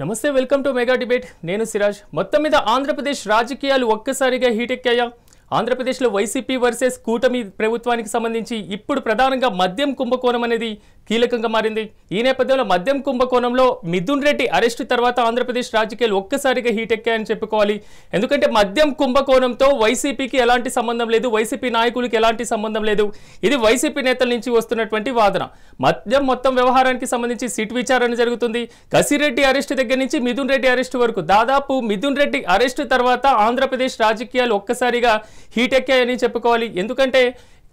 నమస్తే welcome to mega debate నేను సిరాజ్ మొత్తం మీద ఆంధ్రప్రదేశ్ రాజకీయాలు ఒక్కసారిగా హీట్ ఎక్కాయా ఆంధ్రప్రదేశ్లో వైసీపీ వర్సెస్ కూటమి ప్రభుత్వానికి సంబంధించి ఇప్పుడు ప్రధానంగా మద్యం కుంభకోణం అనేది కీలకంగా మారింది ఈ నేపథ్యంలో మద్యం కుంభకోణంలో మిథున్ రెడ్డి అరెస్ట్ తర్వాత ఆంధ్రప్రదేశ్ రాజకీయాలు ఒక్కసారిగా హీట్ ఎక్కాయని చెప్పుకోవాలి ఎందుకంటే మద్యం కుంభకోణంతో వైసీపీకి ఎలాంటి సంబంధం లేదు వైసీపీ నాయకులకు ఎలాంటి సంబంధం లేదు ఇది వైసీపీ నేతల నుంచి వస్తున్నటువంటి వాదన మద్యం మొత్తం వ్యవహారానికి సంబంధించి సిట్ విచారణ జరుగుతుంది కసిరెడ్డి అరెస్ట్ దగ్గర నుంచి మిథున్ రెడ్డి అరెస్ట్ వరకు దాదాపు మిథున్ రెడ్డి అరెస్ట్ తర్వాత ఆంధ్రప్రదేశ్ రాజకీయాలు ఒక్కసారిగా హీట్ ఎక్కాయని చెప్పుకోవాలి ఎందుకంటే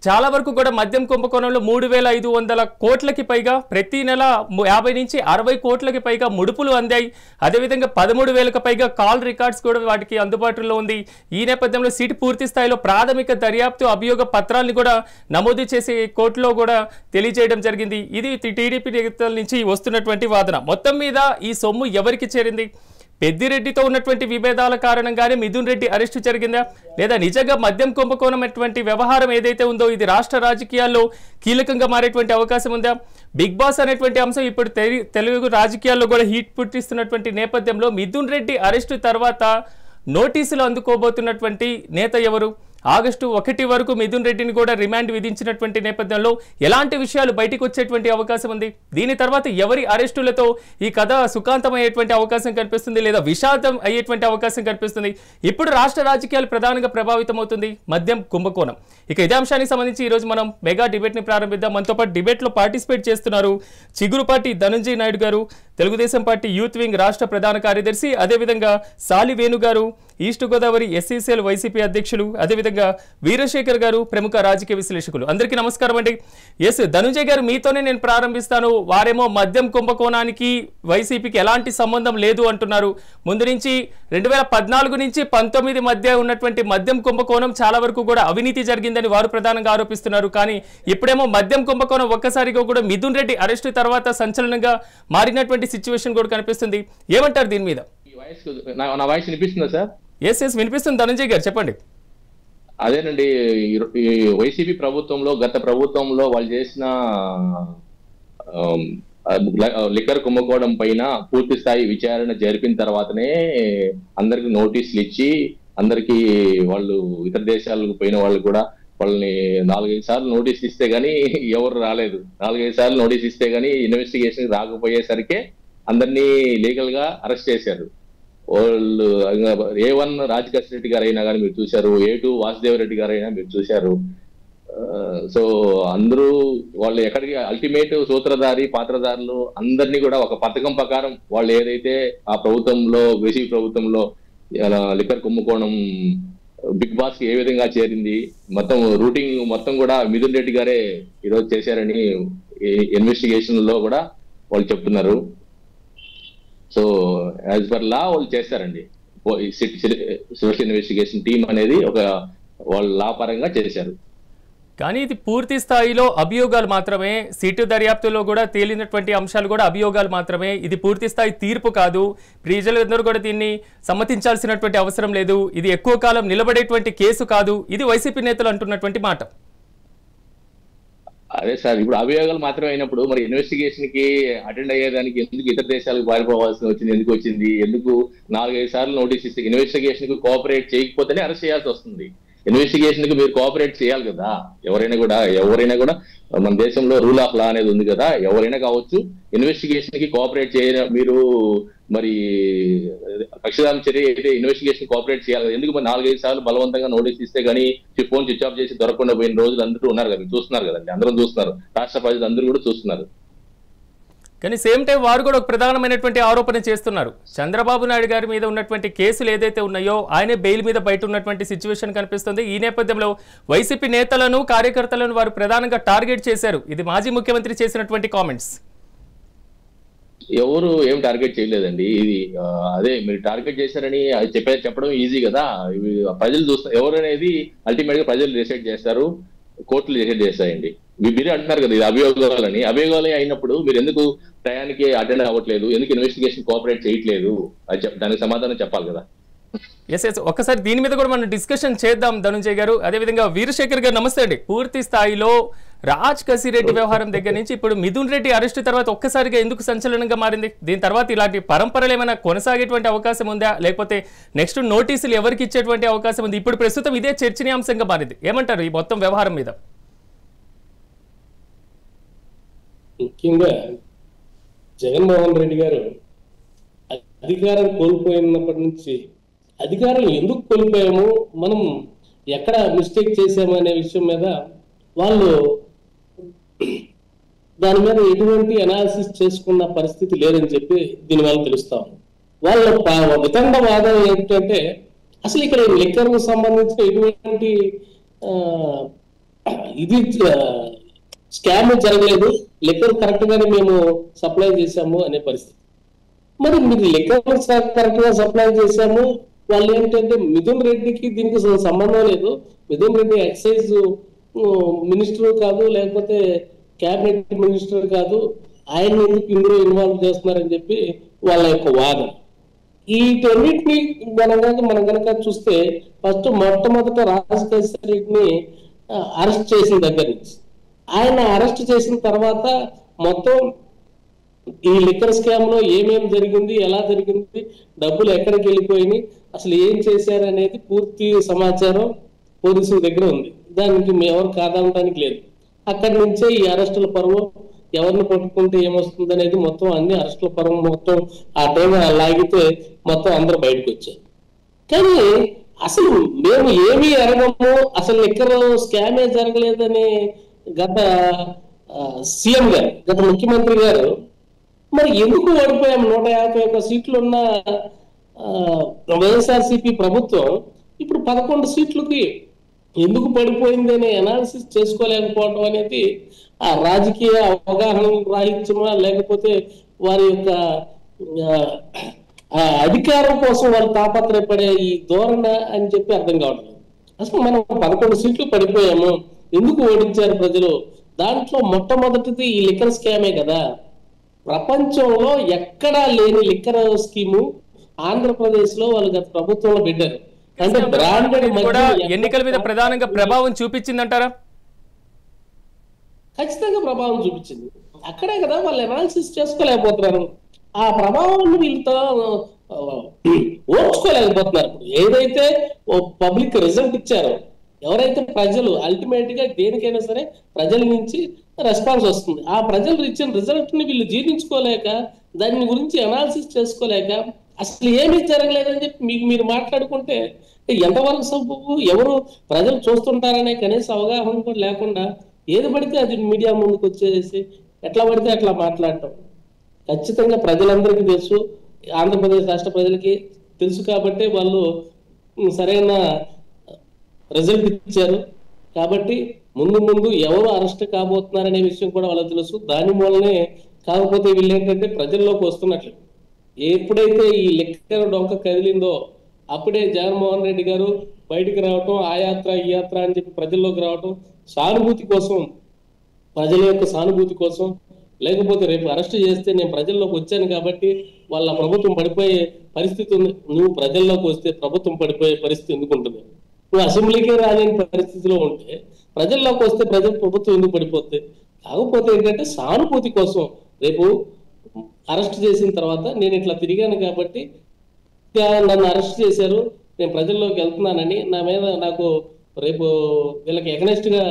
చాలా వరకు కూడా మద్యం కుంభకోణంలో 3,500 కోట్లకి పైగా ప్రతి నెల 50 నుంచి 60 కోట్లకి పైగా ముడుపులు అందాయి అదేవిధంగా 13,000కి పైగా కాల్ రికార్డ్స్ కూడా వాటికి అందుబాటులో ఉంది ఈ నేపథ్యంలో సిట్ పూర్తి స్థాయిలో ప్రాథమిక దర్యాప్తు అభియోగ పత్రాలను కూడా నమోదు చేసి కోర్టులో కూడా తెలియజేయడం జరిగింది ఇది టీడీపీ నేతల నుంచి వస్తున్నటువంటి వాదన మొత్తం మీద ఈ సొమ్ము ఎవరికి చేరింది పెద్దిరెడ్డితో ఉన్నటువంటి విభేదాల కారణంగానే మిథున్ రెడ్డి అరెస్టు జరిగిందా లేదా నిజంగా మద్యం కుంభకోణం అటువంటి వ్యవహారం ఏదైతే ఉందో ఇది రాష్ట్ర రాజకీయాల్లో కీలకంగా మారేటువంటి అవకాశం ఉందా బిగ్ బాస్ అనేటువంటి అంశం ఇప్పుడు తెలుగు రాజకీయాల్లో కూడా హీట్ పుట్టిస్తున్నటువంటి నేపథ్యంలో మిథున్ రెడ్డి అరెస్టు తర్వాత నోటీసులు అందుకోబోతున్నటువంటి నేత ఎవరు ఆగస్టు 1 వరకు మిథున్ రెడ్డిని కూడా రిమాండ్ విధించినటువంటి నేపథ్యంలో ఎలాంటి విషయాలు బయటికి వచ్చేటువంటి అవకాశం ఉంది దీని తర్వాత ఎవరి అరెస్టులతో ఈ కథ సుఖాంతం అయ్యేటువంటి అవకాశం కనిపిస్తుంది లేదా విషాదం అయ్యేటువంటి అవకాశం కనిపిస్తుంది ఇప్పుడు రాష్ట్ర రాజకీయాలు ప్రధానంగా ప్రభావితం అవుతుంది మద్యం కుంభకోణం ఇక ఇదే అంశానికి సంబంధించి ఈరోజు మనం మెగా డిబేట్ని ప్రారంభిద్దాం మనతో పాటు డిబేట్లో పార్టిసిపేట్ చేస్తున్నారు చిగురుపాటి ధనంజయ నాయుడు గారు తెలుగుదేశం పార్టీ యూత్ వింగ్ రాష్ట్ర ప్రధాన కార్యదర్శి అదేవిధంగా సాలి వేణు గారు ఈస్ట్ గోదావరి ఎస్సీసీఎల్ వైసీపీ అధ్యక్షులు అదేవిధంగా వీరశేఖర్ గారు ప్రముఖ రాజకీయ విశ్లేషకులు అందరికీ నమస్కారం అండి ఎస్ ధనుంజయ్ గారు మీతోనే నేను ప్రారంభిస్తాను వారేమో మద్యం కుంభకోణానికి వైసీపీకి ఎలాంటి సంబంధం లేదు అంటున్నారు ముందు నుంచి 2014 నుంచి 19 మధ్య ఉన్నటువంటి మద్యం కుంభకోణం చాలా వరకు కూడా అవినీతి జరిగిందని వారు ప్రధానంగా ఆరోపిస్తున్నారు కానీ ఇప్పుడేమో మద్యం కుంభకోణం ఒక్కసారిగా కూడా మిథున్ రెడ్డి అరెస్టు తర్వాత సంచలనంగా మారినటువంటి సిచ్యువేషన్ కూడా కనిపిస్తుంది ఏమంటారు దీని మీద నా వాయిస్ వినిపిస్తుందా సార్ ఎస్ వినిపిస్తుంది ధనంజయ్ గారు చెప్పండి అదేనండి వైసీపీ ప్రభుత్వంలో గత ప్రభుత్వంలో వాళ్ళు చేసిన లిక్కర్ కుంభకోణం పైన పూర్తి స్థాయి విచారణ జరిపిన తర్వాతనే అందరికి నోటీసులు ఇచ్చి అందరికి వాళ్ళు ఇతర దేశాలకు పోయిన వాళ్ళు కూడా వాళ్ళని 4-5 సార్లు నోటీస్ ఇస్తే గానీ ఎవరు రాలేదు 4-5 సార్లు నోటీస్ ఇస్తే గానీ ఇన్వెస్టిగేషన్ రాకపోయేసరికి అందరినీ లీగల్ గా అరెస్ట్ చేశారు వాళ్ళు A1 రాజకేశ్ రెడ్డి గారు అయినా కానీ మీరు చూశారు A2 వాసుదేవ్ రెడ్డి గారు అయినా మీరు చూశారు సో అందరూ వాళ్ళు ఎక్కడికి అల్టిమేట్ సూత్రధారి పాత్రధారులు అందరినీ కూడా ఒక పథకం ప్రకారం వాళ్ళు ఏదైతే ఆ ప్రభుత్వంలో వైసీపీ ప్రభుత్వంలో లిక్కర్ కుంభకోణం బిగ్ బాస్ కి ఏ విధంగా చేరింది మొత్తం రూటింగ్ మొత్తం కూడా మిథున్ రెడ్డి గారే ఈరోజు చేశారని ఇన్వెస్టిగేషన్ లో కూడా వాళ్ళు చెప్తున్నారు సో యాజ్ పర్ లా వాళ్ళు చేస్తారండి స్పెషల్ ఇన్వెస్టిగేషన్ టీం అనేది ఒక వాళ్ళు లా పరంగా చేశారు కానీ ఇది పూర్తి స్థాయిలో అభియోగాలు మాత్రమే సిట్ దర్యాప్తులో కూడా తేలినటువంటి అంశాలు కూడా అభియోగాలు మాత్రమే ఇది పూర్తి స్థాయి తీర్పు కాదు ప్రజలందరూ కూడా దీన్ని సమ్మతించాల్సినటువంటి అవసరం లేదు ఇది ఎక్కువ కాలం నిలబడేటువంటి కేసు కాదు ఇది వైసీపీ నేతలు అంటున్నటువంటి మాట అదే సార్ ఇప్పుడు అభియోగాలు మాత్రమే అయినప్పుడు మరి ఇన్వెస్టిగేషన్ కి అటెండ్ అయ్యేదానికి ఎందుకు ఇతర దేశాలకు పారిపోవాల్సి వచ్చింది ఎందుకు 4-5 సార్లు నోటీస్ ఇస్తే ఇన్వెస్టిగేషన్ కు కోఆపరేట్ చేయకపోతేనే అరెస్ట్ చేయాల్సి వస్తుంది ఇన్వెస్టిగేషన్ కి మీరు కోఆపరేట్ చేయాలి కదా ఎవరైనా కూడా మన దేశంలో రూల్ ఆఫ్ లా అనేది ఉంది కదా ఎవరైనా కావచ్చు ఇన్వెస్టిగేషన్ కి కోఆపరేట్ చేయ మీరు మరి కక్షదామ చర్య అయితే ఇన్వెస్టిగేషన్ కోఆపరేట్ చేయాలి కదా ఎందుకు మరి 4-5 సార్లు బలవంతంగా నోటీస్ ఇస్తే కానీ ఫోన్ స్విచ్ ఆఫ్ చేసి దొరకకుండా పోయిన రోజులు అందరూ ఉన్నారు కదా చూస్తున్నారు కదండి అందరం చూస్తున్నారు రాష్ట్ర ప్రజలు అందరూ కూడా చూస్తున్నారు కానీ సేమ్ టైం వారు కూడా ఒక ప్రధానమైనటువంటి ఆరోపణ చేస్తున్నారు చంద్రబాబు నాయుడు గారి మీద ఉన్నటువంటి కేసులు ఏదైతే ఉన్నాయో ఆయనే బెయిల్ మీద బయట ఉన్నటువంటి సిచ్యువేషన్ కనిపిస్తుంది ఈ నేపథ్యంలో వైసీపీ నేతలను కార్యకర్తలను వారు ప్రధానంగా టార్గెట్ చేశారు ఇది మాజీ ముఖ్యమంత్రి చేసినటువంటి కామెంట్స్ ఎవరు ఏం టార్గెట్ చేయలేదండి ఇది అదే మీరు టార్గెట్ చేశారని చెప్పడం ఈజీ కదా ప్రజలు చూస్తారు ఎవరనేది అల్టిమేట్ గా ప్రజలు డిసైడ్ చేస్తారు కోర్టులు డిసైడ్ చేస్తాయండి మీరే అంటున్నారు కదా ఇది అభియోగాలు అయినప్పుడు మీరు ఎందుకు టయానికి అటెండ్ అవ్వట్లేదు ఎందుకు ఇన్వెస్టిగేషన్ కోఆపరేట్ చేయట్లేదు దానికి సమాధానం చెప్పాలి కదా ఎస్ ఒక్కసారి దీని మీద కూడా మనం డిస్కషన్ చేద్దాం ధనుంజయ్ గారు అదేవిధంగా వీరశేఖర్ గారు నమస్తే అండి పూర్తి స్థాయిలో రాజ్ కసిరెడ్డి వ్యవహారం దగ్గర నుంచి ఇప్పుడు మిథున్ రెడ్డి అరెస్ట్ తర్వాత ఒక్కసారిగా ఎందుకు సంచలనంగా మారింది? దీని తర్వాత ఇలాంటి పరంపరలు ఏమైనా కొనసాగేటువంటి అవకాశం ఉందా, లేకపోతే నెక్స్ట్ నోటీసులు ఎవరికి ఇచ్చేటువంటి అవకాశం ఉంది? ఇప్పుడు ప్రస్తుతం ఇదే చర్చనీయాంశంగా మారింది. ఏమంటారు ఈ మొత్తం వ్యవహారం మీద? ముఖ్యంగా జగన్మోహన్ రెడ్డి గారు అధికారం కోల్పోయినప్పటి నుంచి అధికారం ఎందుకు కోల్పోయాము, మనం ఎక్కడ మిస్టేక్ చేసాము అనే విషయం మీద వాళ్ళు దాని మీద ఎటువంటి అనాలిసిస్ చేసుకున్న పరిస్థితి లేదని చెప్పి దీనివల్ల తెలుస్తాం. వాళ్ళ వితండ వాదన ఏంటంటే అసలు ఇక్కడ లిక్కర్ సంబంధించిన ఎటువంటి ఇది స్కామ్ జరగలేదు, లిక్కర్ కరెక్ట్ గానే మేము సప్లై చేశాము అనే పరిస్థితి. మరి మీరు లిక్కర్ కరెక్ట్ గా సప్లై చేశాము, వాళ్ళు ఏంటంటే మిథున్ రెడ్డికి దీనికి సంబంధం లేదు, మిథున్ రెడ్డి ఎక్సైజ్ మినిస్టర్ కాదు, లేకపోతే క్యాబినెట్ మినిస్టర్ కాదు, ఆయన ఎందుకు ఇందులో ఇన్వాల్వ్ చేస్తున్నారని చెప్పి వాళ్ళ యొక్క వాదన. వీటన్నిటిని మనం కనుక చూస్తే ఫస్ట్ మొట్టమొదట రాజశేఖర రెడ్డిని అరెస్ట్ చేసిన దగ్గర నుంచి ఆయన అరెస్ట్ చేసిన తర్వాత మొత్తం ఈ లిక్కర్ స్కామ్ లో ఏమేమి జరిగింది, ఎలా జరిగింది, డబ్బులు ఎక్కడికి వెళ్ళిపోయినాయి, అసలు ఏం చేశారు అనేది పూర్తి సమాచారం పోలీసుల దగ్గర ఉంది. దానికి ఎవరు కాదనడానికి లేదు. అక్కడి నుంచే ఈ అరెస్టుల పర్వం, ఎవరిని పట్టుకుంటే ఏమొస్తుంది అనేది మొత్తం అన్ని అరెస్టుల పర్వం మొత్తం ఆ టైం లాగితే మొత్తం అందరూ బయటకు వచ్చారు. కానీ అసలు మేము ఏమీ ఎరగము, అసలు లిక్కర్ స్కామే జరగలేదని గత సీఎం గారు, గత ముఖ్యమంత్రి గారు మరి ఎందుకు ఓడిపోయాము? 151 సీట్లు ఉన్న వైఎస్ఆర్సీపీ ప్రభుత్వం ఇప్పుడు 11 సీట్లకి ఎందుకు పడిపోయింది అనే అనాలిసిస్ చేసుకోలేకపోవడం అనేది ఆ రాజకీయ అవగాహన రాహిత్యమా, లేకపోతే వారి యొక్క అధికారం కోసం వారు తాపత్రయపడే ఈ ధోరణ అని చెప్పి అర్థం కావట్లేదు. అసలు మనం 11 సీట్లు పడిపోయాము, ఎందుకు ఓడించారు ప్రజలు? దాంట్లో మొట్టమొదటిది ఈ లిక్కర్ స్కామే కదా. ప్రపంచంలో ఎక్కడా లేని లిక్కర్ స్కీము ఆంధ్రప్రదేశ్ లో వాళ్ళు గత ప్రభుత్వంలో పెట్టారు. అంటే బ్రాండెడ్ కూడా ఎన్నికల మీద ప్రధానంగా ప్రభావం చూపించిందంటారా? ఖచ్చితంగా ప్రభావం చూపించింది. అక్కడే కదా వాళ్ళు అనాలిసిస్ చేసుకోలేకపోతున్నారు. ఆ ప్రభావాన్ని వీళ్ళతో ఓర్చుకోలేకపోతున్నారు. ఏదైతే పబ్లిక్ రిజల్ట్ ఇచ్చారో, ఎవరైతే ప్రజలు అల్టిమేట్ గా దేనికైనా సరే ప్రజల నుంచి రెస్పాన్స్ వస్తుంది, ఆ ప్రజలు ఇచ్చిన రిజల్ట్ ని వీళ్ళు జీర్ణించుకోలేక, దాని గురించి అనాలిసిస్ చేసుకోలేక, అసలు ఏమీ జరగలేదని చెప్పి మీరు మాట్లాడుకుంటే ఎంతవరకు సబబు? ఎవరు ప్రజలు చూస్తుంటారనే కనీస అవగాహన కూడా లేకుండా ఏది పడితే అది మీడియా ముందుకు వచ్చేసి ఎట్లా పడితే అట్లా మాట్లాడటం. ఖచ్చితంగా ప్రజలందరికీ తెలుసు, ఆంధ్రప్రదేశ్ రాష్ట్ర ప్రజలకి తెలుసు కాబట్టి వాళ్ళు సరైన రిజల్ట్ ఇచ్చారు. కాబట్టి ముందు ఎవరు అరెస్ట్ కాబోతున్నారనే విషయం కూడా వాళ్ళకి తెలుసు. దాని మూలనే కాకపోతే వీళ్ళు ఏంటంటే ప్రజల్లోకి వస్తున్నట్లు, ఎప్పుడైతే ఈ లిక్కర్ డొంక కదిలిందో అప్పుడే జగన్మోహన్ రెడ్డి గారు బయటికి రావటం, ఆ యాత్ర ఈ యాత్ర అని చెప్పి ప్రజల్లోకి రావటం, సానుభూతి కోసం, ప్రజల యొక్క సానుభూతి కోసం, లేకపోతే రేపు అరెస్ట్ చేస్తే నేను ప్రజల్లోకి వచ్చాను కాబట్టి వాళ్ళ ప్రభుత్వం పడిపోయే పరిస్థితి ఉంది. నువ్వు ప్రజల్లోకి వస్తే ప్రభుత్వం పడిపోయే పరిస్థితి ఎందుకు ఉంటుంది? నువ్వు అసెంబ్లీకే రాలేని పరిస్థితిలో ఉంటే ప్రజల్లోకి వస్తే ప్రభుత్వం ఎందుకు పడిపోతుంది? కాకపోతే ఏంటంటే సానుభూతి కోసం రేపు అరెస్ట్ చేసిన తర్వాత నేను ఇట్లా తిరిగాను కాబట్టి నన్ను అరెస్ట్ చేశారు, నేను ప్రజల్లోకి వెళ్తున్నానని, నా మీద నాకు రేపు వీళ్ళకి ఎగనెస్ట్ గా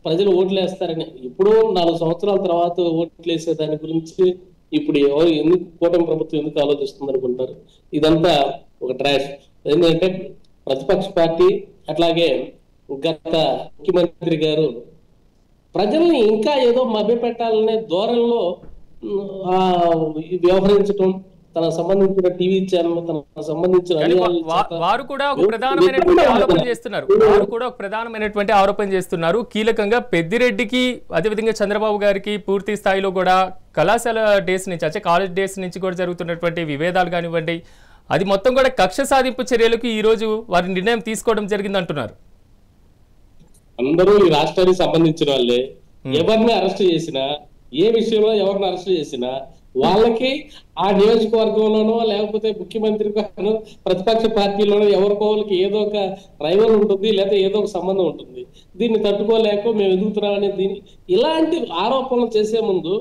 ప్రజలు ఓట్లు వేస్తారని, ఇప్పుడు 4 సంవత్సరాల తర్వాత ఓట్లు వేసే దాని గురించి ఇప్పుడు ఎవరు ఎందుకు కూటమి ప్రభుత్వం ఎందుకు ఆలోచిస్తుంది అనుకుంటారు? ఇదంతా ఒక ట్రాష్. ఎందుకంటే ప్రతిపక్ష పార్టీ అట్లాగే గత ముఖ్యమంత్రి గారు ప్రజల్ని ఇంకా ఏదో మభ్యపెట్టాలనే ధోరణిలో వ్యవహరించడం, తన సంబంధించిన టీవీ ఛానల్, తన సంబంధించిన వారు కూడా ఒక ప్రధానమైనటువంటి ఆరోపణ చేస్తున్నారు. కీలకంగా పెద్దిరెడ్డికి, అదేవిధంగా చంద్రబాబు గారికి పూర్తి స్థాయిలో కూడా కళాశాల డేస్ నుంచి, అంటే కాలేజ్ డేస్ నుంచి కూడా జరుగుతున్నటువంటి విభేదాలు కానివ్వండి, అది మొత్తం కూడా కక్ష సాధింపు చర్యలకు ఈ రోజు వారి నిర్ణయం తీసుకోవడం జరిగింది అంటున్నారు. అందరూ ఈ రాష్ట్రానికి సంబంధించిన వాళ్ళే. ఎవరిని అరెస్ట్ చేసినా, ఏ విషయంలో ఎవరిని అరెస్ట్ చేసినా వాళ్ళకి ఆ నియోజకవర్గంలోనో లేకపోతే ముఖ్యమంత్రి గానో ప్రతిపక్ష పార్టీలోనో ఎవరికోళ్ళకి ఏదో ఒక రైవల్ ఉంటుంది, లేదా ఏదో ఒక సంబంధం ఉంటుంది. దీన్ని తట్టుకోలేక మేము ఎదుగుతున్నామని ఇలాంటి ఆరోపణలు చేసే ముందు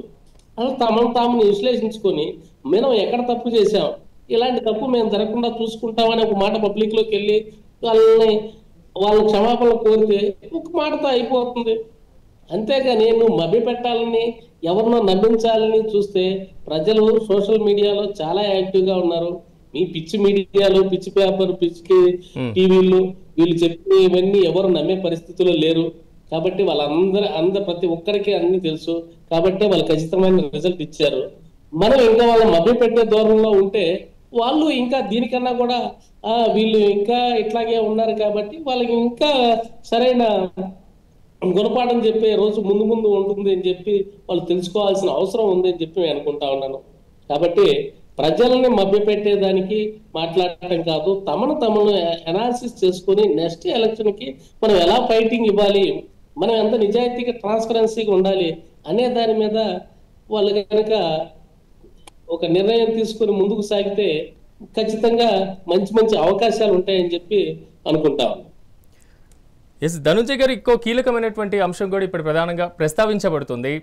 అసలు తాముని విశ్లేషించుకొని మనం ఎక్కడ తప్పు చేశాం, ఇలాంటి తప్పు మేము జరగకుండా చూసుకుంటామని ఒక మాట పబ్లిక్ లోకి వెళ్ళి వాళ్ళ క్షమాపణలు కోరితే ఒక మాటతో అయిపోతుంది. అంతేగాని నువ్వు మభ్య పెట్టాలని, ఎవరినో నమ్మించాలని చూస్తే ప్రజలు సోషల్ మీడియాలో చాలా యాక్టివ్ గా ఉన్నారు. మీ పిచ్చి మీడియాలో, పిచ్చి పేపర్, పిచ్చి టీవీలు వీళ్ళు చెప్పిన ఇవన్నీ ఎవరు నమ్మే పరిస్థితిలో లేరు. కాబట్టి వాళ్ళందరూ ప్రతి ఒక్కరికి అన్ని తెలుసు. కాబట్టి వాళ్ళు ఖచ్చితమైన రిజల్ట్ ఇచ్చారు. మనం ఇంకా వాళ్ళ మభ్య పెట్టే దూరంలో ఉంటే వాళ్ళు ఇంకా దీనికన్నా కూడా వీళ్ళు ఇంకా ఇట్లాగే ఉన్నారు కాబట్టి వాళ్ళకి ఇంకా సరైన గుణపాఠం చెప్పే రోజు ముందు ఉంటుంది అని చెప్పి వాళ్ళు తెలుసుకోవాల్సిన అవసరం ఉంది అని చెప్పి నేను అనుకుంటా ఉన్నాను. కాబట్టి ప్రజల్ని మభ్యపెట్టేదానికి మాట్లాడటం కాదు, తమను అనాలిసిస్ చేసుకుని నెక్స్ట్ ఎలక్షన్ కి మనం ఎలా ఫైటింగ్ ఇవ్వాలి, మనం ఎంత నిజాయితీగా ట్రాన్స్పరెన్సీగా ఉండాలి అనే దాని మీద వాళ్ళు కనుక ఒక నిర్ణయం తీసుకుని ముందుకు సాగితే ఖచ్చితంగా మంచి అవకాశాలు ఉంటాయని చెప్పి అనుకుంటాం. ఎస్ ధనుంజయ్ గారు, ఇంకో కీలకమైనటువంటి అంశం కూడా ఇప్పుడు ప్రధానంగా ప్రస్తావించబడుతుంది.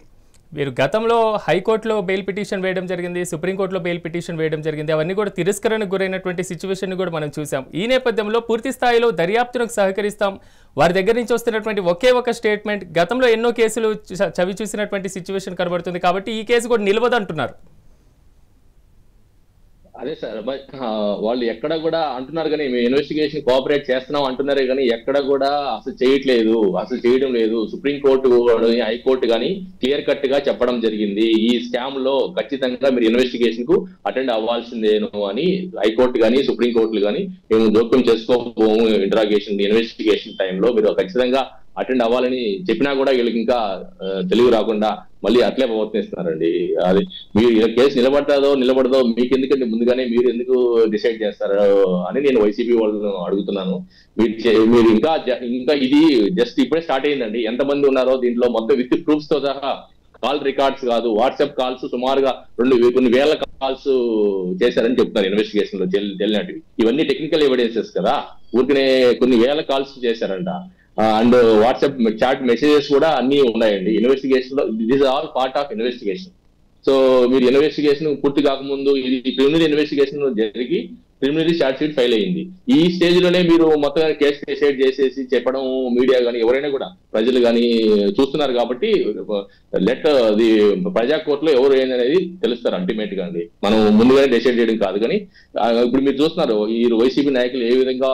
మీరు గతంలో హైకోర్టులో బెయిల్ పిటిషన్ వేయడం జరిగింది, సుప్రీంకోర్టులో బెయిల్ పిటిషన్ వేయడం జరిగింది. అవన్నీ కూడా తిరస్కరణకు గురైనటువంటి సిచ్యువేషన్ కూడా మనం చూసాం. ఈ నేపథ్యంలో పూర్తి స్థాయిలో దర్యాప్తునకు సహకరిస్తాం, వారి దగ్గర నుంచి వస్తున్నటువంటి ఒకే ఒక స్టేట్మెంట్ గతంలో ఎన్నో కేసులు చవి చూసినటువంటి సిచ్యువేషన్ కనబడుతుంది. కాబట్టి ఈ కేసు కూడా నిలవదు అంటున్నారు. అదే సార్, వాళ్ళు ఎక్కడ కూడా అంటున్నారు కానీ మేము ఇన్వెస్టిగేషన్ కోఆపరేట్ చేస్తున్నాం అంటున్నారే కానీ ఎక్కడ కూడా అసలు చేయడం లేదు. సుప్రీంకోర్టు హైకోర్టు కానీ క్లియర్ కట్ గా చెప్పడం జరిగింది, ఈ స్కామ్ లో ఖచ్చితంగా మీరు ఇన్వెస్టిగేషన్ కు అటెండ్ అవ్వాల్సిందేను అని హైకోర్టు కానీ సుప్రీంకోర్టులు కానీ మేము జోక్యం చేసుకోబోము, ఇన్వెస్టిగేషన్ టైంలో మీరు ఖచ్చితంగా అటెండ్ అవ్వాలని చెప్పినా కూడా వీళ్ళకి ఇంకా తెలివి రాకుండా మళ్ళీ అట్లే ప్రవర్తిస్తున్నారండి. అది మీరు కేసు నిలబడదో మీకు ఎందుకంటే ముందుగానే మీరు ఎందుకు డిసైడ్ చేస్తారు అని నేను వైసీపీ వాళ్ళను అడుగుతున్నాను. మీరు ఇంకా ఇది జస్ట్ ఇప్పుడే స్టార్ట్ అయిందండి. ఎంతమంది ఉన్నారో దీంట్లో మొత్తం విత్ ప్రూఫ్స్ తో సహా, కాల్ రికార్డ్స్ కాదు, వాట్సాప్ కాల్స్ సుమారుగా కొన్ని వేల కాల్స్ చేశారని చెప్తున్నారు ఇన్వెస్టిగేషన్ లో తెలియనటివి. ఇవన్నీ టెక్నికల్ ఎవిడెన్సెస్ కదా, ఊరికనే కొన్ని వేల కాల్స్ చేశారంట. అండ్ వాట్సాప్ చాట్ మెసేజెస్ కూడా అన్ని ఉన్నాయండి ఇన్వెస్టిగేషన్ లో. This all part of investigation. So మీరు ఇన్వెస్టిగేషన్ పూర్తి కాకముందు ఇది ప్రిలిమినరీ ఇన్వెస్టిగేషన్ జరిగి ప్రిలిమినరీ ఛార్జ్ షీట్ ఫైల్ అయింది. ఈ స్టేజ్ లోనే మీరు మొత్తం కేసు డిసైడ్ చేసేసి చెప్పడం, మీడియా కానీ ఎవరైనా కూడా ప్రజలు కానీ చూస్తున్నారు కాబట్టి ది ప్రజా కోర్టులో ఎవరు ఏందనేది తెలుస్తారు అల్టిమేట్ గా అండి. మనం ముందుగానే డిసైడ్ చేయడం కాదు. కానీ ఇప్పుడు మీరు చూస్తున్నారు ఈ వైసీపీ నాయకులు ఏ విధంగా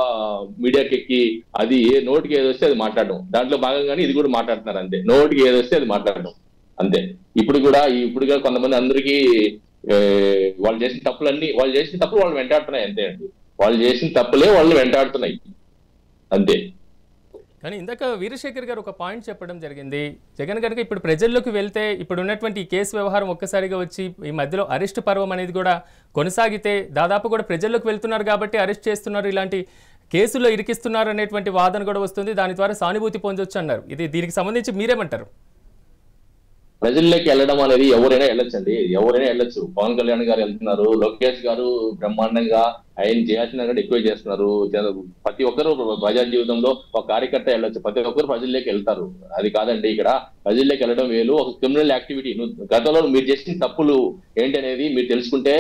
మీడియాకి ఎక్కి అది నోటికి ఏది వస్తే అది మాట్లాడడం, దాంట్లో భాగంగానే ఇది కూడా మాట్లాడుతున్నారు అంతే. నోటికి ఏది వస్తే అది మాట్లాడడం అంతే. ఇప్పుడు కూడా కొంతమంది అందరికీ వాళ్ళు చేసిన తప్పులు వాళ్ళు వెంటాడుతున్నాయి అంతే అండి. వాళ్ళు చేసిన తప్పులే వాళ్ళు వెంటాడుతున్నాయి అంతే. కానీ ఇందాక వీరశేఖర్ గారు ఒక పాయింట్ చెప్పడం జరిగింది, జగన్ కనుక ఇప్పుడు ప్రజల్లోకి వెళ్తే ఇప్పుడు ఉన్నటువంటి ఈ కేసు వ్యవహారం ఒక్కసారిగా వచ్చి ఈ మధ్యలో అరెస్ట్ పర్వం అనేది కూడా కొనసాగితే దాదాపు కూడా ప్రజల్లోకి వెళ్తున్నారు కాబట్టి అరెస్ట్ చేస్తున్నారు, ఇలాంటి కేసుల్లో ఇరికిస్తున్నారు అనేటువంటి వాదన కూడా వస్తుంది. దాని ద్వారా సానుభూతి పొందొచ్చు అన్నారు. దీనికి సంబంధించి మీరేమంటారు? ప్రజల్లోకి వెళ్ళడం అనేది ఎవరైనా వెళ్ళొచ్చండి, ఎవరైనా వెళ్ళొచ్చు. పవన్ కళ్యాణ్ గారు వెళ్తున్నారు, లోకేష్ గారు బ్రహ్మాండంగా ఆయన చేయాల్సిన ఎక్కువ చేస్తున్నారు. ప్రతి ఒక్కరు ప్రజా జీవితంలో ఒక కార్యకర్త వెళ్ళొచ్చు, ప్రతి ఒక్కరు ప్రజల్లోకి వెళ్తారు. అది కాదండి, ఇక్కడ ప్రజల్లోకి వెళ్ళడం వేలు, ఒక క్రిమినల్ యాక్టివిటీ. గతంలో మీరు చేసిన తప్పులు ఏంటనేది మీరు తెలుసుకుంటే